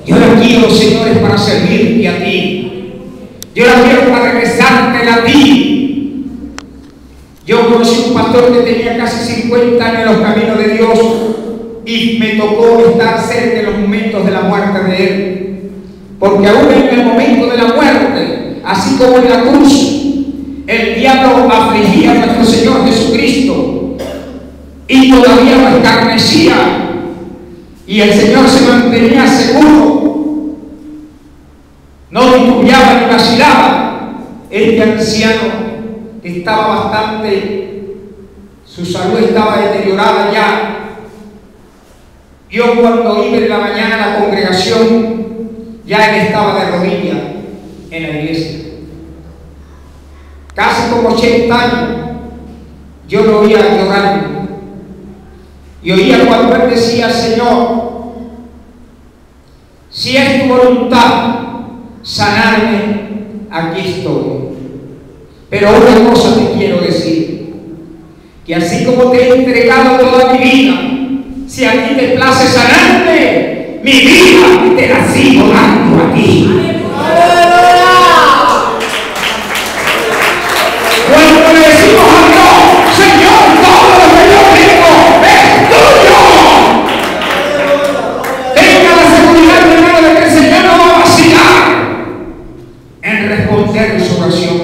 Yo la quiero, Señor, para servirte a ti. Yo la quiero para regresarte relativo. Yo conocí un pastor que tenía casi 50 años en los caminos de Dios y me tocó estar cerca en los momentos de la muerte de él. Porque aún en el momento de la muerte, así como en la cruz, el diablo afligía a nuestro Señor Jesucristo y todavía lo escarnecía, y el Señor se mantenía seguro, no titubeaba ni vacilaba. Este anciano estaba bastante, su salud estaba deteriorada ya. Yo cuando iba en la mañana a la congregación, ya él estaba de rodillas en la iglesia. Casi como 80 años, yo lo oía llorando. Y oía cuando él decía: Señor, si es tu voluntad sanarme, aquí estoy. Pero una cosa te quiero decir, que así como te he entregado toda mi vida, si a ti te place sanarme, mi vida te la sigo dando a ti. Cuando le decimos a Dios: Señor, todo lo que yo tengo es tuyo, tenga la seguridad, mi hermano, de que el Señor no va a vacilar en responder su oración.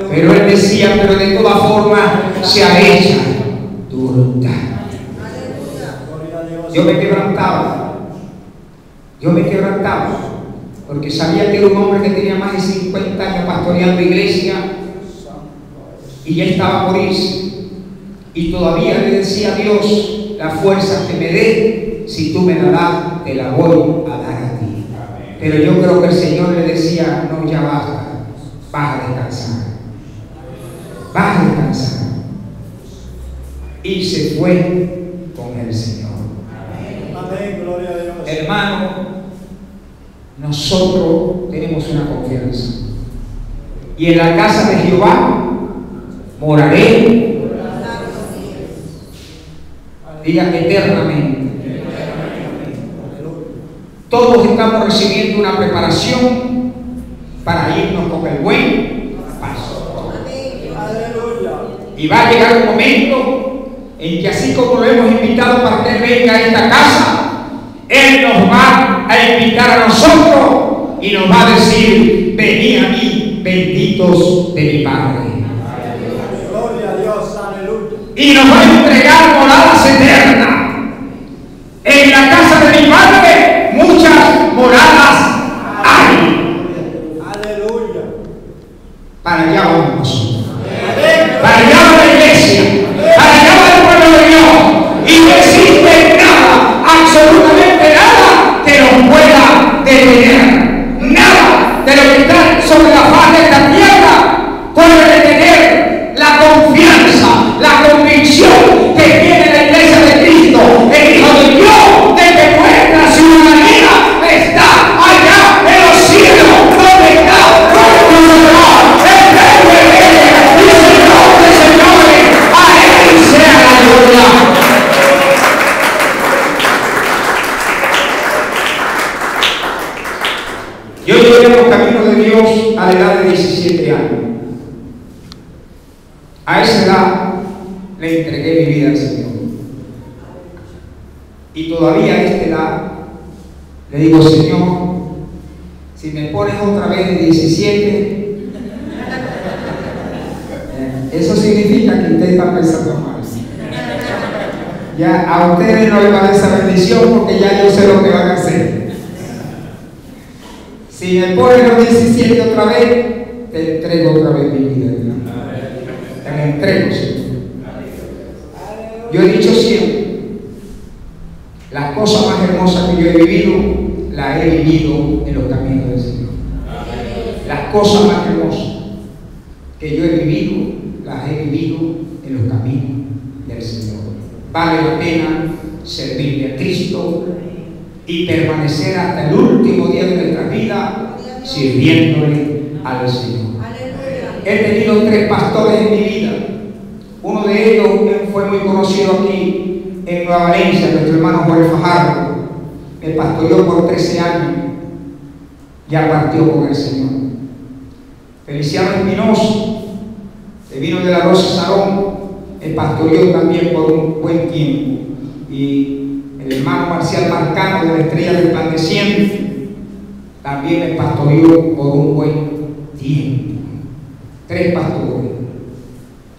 Pero él decía: pero de toda forma sea hecha tu voluntad. Yo me quebrantaba, porque sabía que era un hombre que tenía más de 50 años pastoreando iglesia y ya estaba por irse, y todavía le decía a Dios: la fuerza que me dé, si tú me la das, te la voy a dar a ti. Pero yo creo que el Señor le decía: no, ya basta, vas a descansar, vas a descansar. Y se fue con el Señor. Amén, gloria a Dios. Hermano, nosotros tenemos una confianza, y en la casa de Jehová moraré, diga, eternamente. Todos estamos recibiendo una preparación para irnos con el buen paso. Y va a llegar un momento en que, así como lo hemos invitado para que Él venga a esta casa, Él nos va a invitar a nosotros y nos va a decir: venid a mí, benditos de mi Padre. Gloria a Dios, aleluya. Y nos va a entregar moradas eternas. En la casa de mi Padre muchas moradas hay. Aleluya. Para allá vamos nosotros. Para allá va la iglesia. Para allá va el pueblo de Dios. Y no existe nada, absolutamente nada, que nos pueda detener. Nada de lo que está sobre la faz de esta tierra puede detener la confianza, la convicción que tiene la iglesia de Cristo, el Hijo de Dios, de que nuestra ciudadanía está allá en los cielos, donde está nuestro Señor, el Rey de Reyes y Señor de señores. A Él sea la gloria. Yo llegué a los caminos de Dios a la edad de 17 años. A esa edad le entregué mi vida al Señor. Y todavía a esta edad le digo: Señor, si me pones otra vez de 17, eso significa que usted está pensando mal. Ya a ustedes no les va a dar esa bendición, porque ya yo sé lo que van a hacer. Si me pones los 17 otra vez, te entrego otra vez mi vida. Te la entrego, Señor. Yo he dicho siempre: las cosas más hermosas que yo he vivido, las he vivido en los caminos del Señor. Las cosas más hermosas que yo he vivido, las he vivido en los caminos del Señor. Vale la pena servirle a Cristo y permanecer hasta el último día de nuestra vida sirviéndole al Señor. He tenido 3 pastores en mi vida. Uno de ellos fue muy conocido aquí en Nueva Valencia, nuestro hermano Jorge Fajardo. Me pastoreó por 13 años. Ya partió con el Señor. Feliciano Espinosa, que vino de la Rosa Sarón, me pastoreó también por un buen tiempo. Y el hermano Marcial Marcano de la Estrella Resplandeciente también me pastoreó por un buen tiempo. 3 pastores.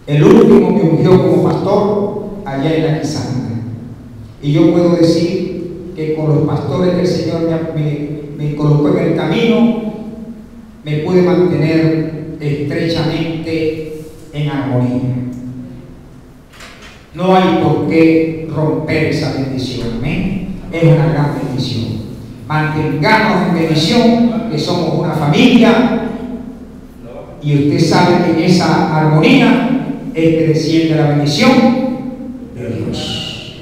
El último me ungió como pastor allá en la Quisanga. Y yo puedo decir que con los pastores que el Señor me colocó en el camino, me pude mantener estrechamente en armonía. No hay por qué romper esa bendición. Amén. Es una gran bendición. Mantengamos en bendición, que somos una familia, y usted sabe que en esa armonía es que desciende la bendición de Dios.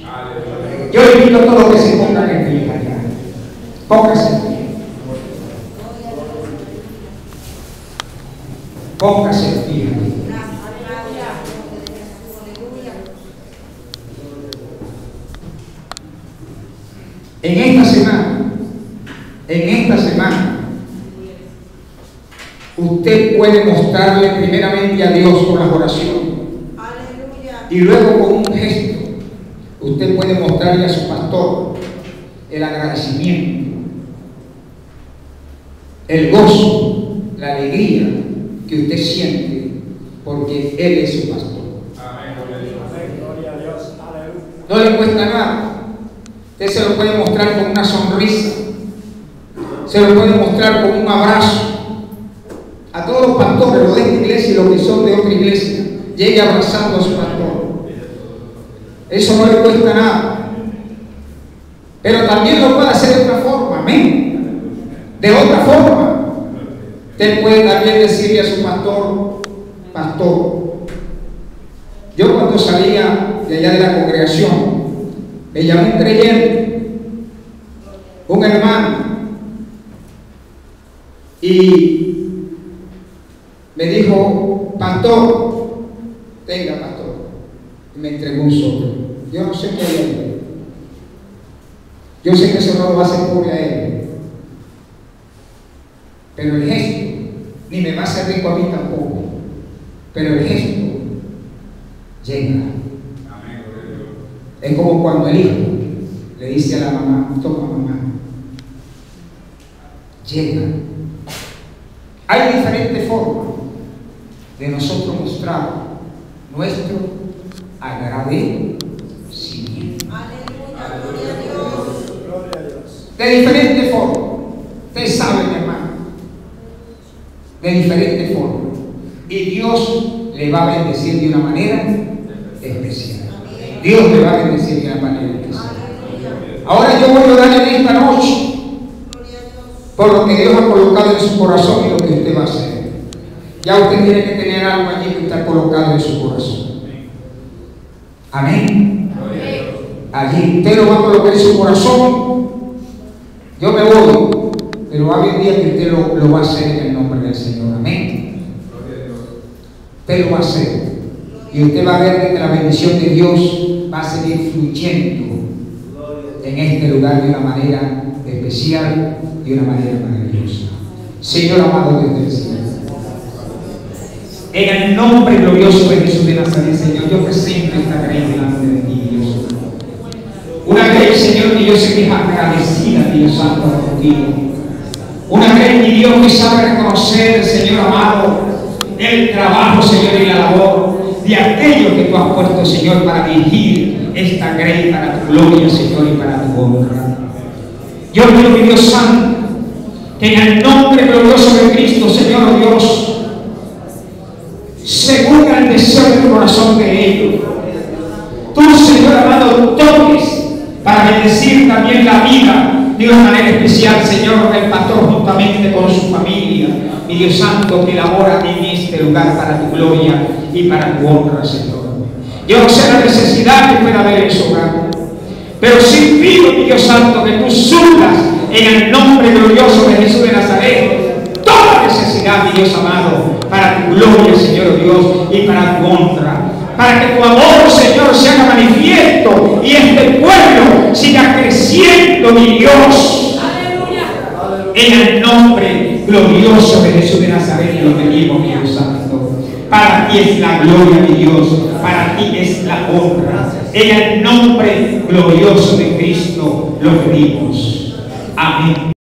Yo invito a todos los que se pongan en pie allá. Póngase en pie. Póngase en pie. En esta semana, usted puede mostrarle primeramente a Dios con la oración. Aleluya. Y luego con un gesto, usted puede mostrarle a su pastor el agradecimiento, el gozo, la alegría que usted siente porque Él es su pastor. No le cuesta nada. Usted se lo puede mostrar con una sonrisa, se lo puede mostrar con un abrazo. A todos los pastores, los de esta iglesia y los que son de otra iglesia, llegue abrazando a su pastor. Eso no le cuesta nada. Pero también lo puede hacer de otra forma, amén. De otra forma, usted puede también decirle a su pastor: pastor, yo cuando salía de allá de la congregación, me llamó un creyente, un hermano, y me dijo: pastor, tenga, pastor. Y me entregó un sobre. Yo no sé qué hay ahí. Yo sé que eso no lo va a hacer pobre a él. Pero el gesto, ni me va a hacer rico a mí tampoco. Pero el gesto llega. Es como cuando el hijo le dice a la mamá: toma, mamá. Llega. Hay diferentes formas de nosotros mostrar nuestro agradecimiento. Aleluya, gloria a Dios. Gloria a Dios. De diferentes formas. Ustedes saben, hermano. De diferentes formas. Y Dios le va a bendecir de una manera especial. Dios le va a bendecir de una manera especial. Ahora yo voy a orar en esta noche por lo que Dios ha colocado en su corazón y lo que usted va a hacer. Ya usted tiene que tener algo allí que está colocado en su corazón. Amén. Allí usted lo va a colocar en su corazón. Yo me voy, pero va a haber un día que usted lo va a hacer en el nombre del Señor. Amén. Usted lo va a hacer. Y usted va a ver que la bendición de Dios va a seguir fluyendo en este lugar de una manera especial, de una manera maravillosa. Señor amado Dios del cielo, en el nombre glorioso de Jesús de Nazaret, Señor, yo presento esta grey delante de ti, Dios. Una grey, Señor, que yo sé que es agradecida, Dios santo, contigo. Una grey, mi Dios, que sabe reconocer, Señor amado, el trabajo, Señor, y la labor de aquello que tú has puesto, Señor, para dirigir esta grey para tu gloria, Señor, y para tu honra. Yo pido, mi Dios santo, que en el nombre glorioso de Cristo, Señor Dios, según el deseo del corazón de ellos, tú, Señor amado, toques para bendecir también la vida de una manera especial, Señor, el pastor juntamente con su familia, mi Dios santo, que labora en este lugar para tu gloria y para tu honra, Señor. Yo no sé la necesidad que pueda haber en su hogar, pero sí pido, mi Dios santo, que tú suplas en el nombre glorioso de Jesús de Nazaret toda necesidad, mi Dios amado, para tu gloria, Señor Dios, y para tu honra, para que tu amor, Señor, se haga manifiesto y este pueblo siga creciendo, mi Dios. ¡Aleluya! En el nombre glorioso de Jesús de Nazaret lo pedimos, Para ti es la gloria de Dios, para ti es la honra. En el nombre glorioso de Cristo lo pedimos. Amén.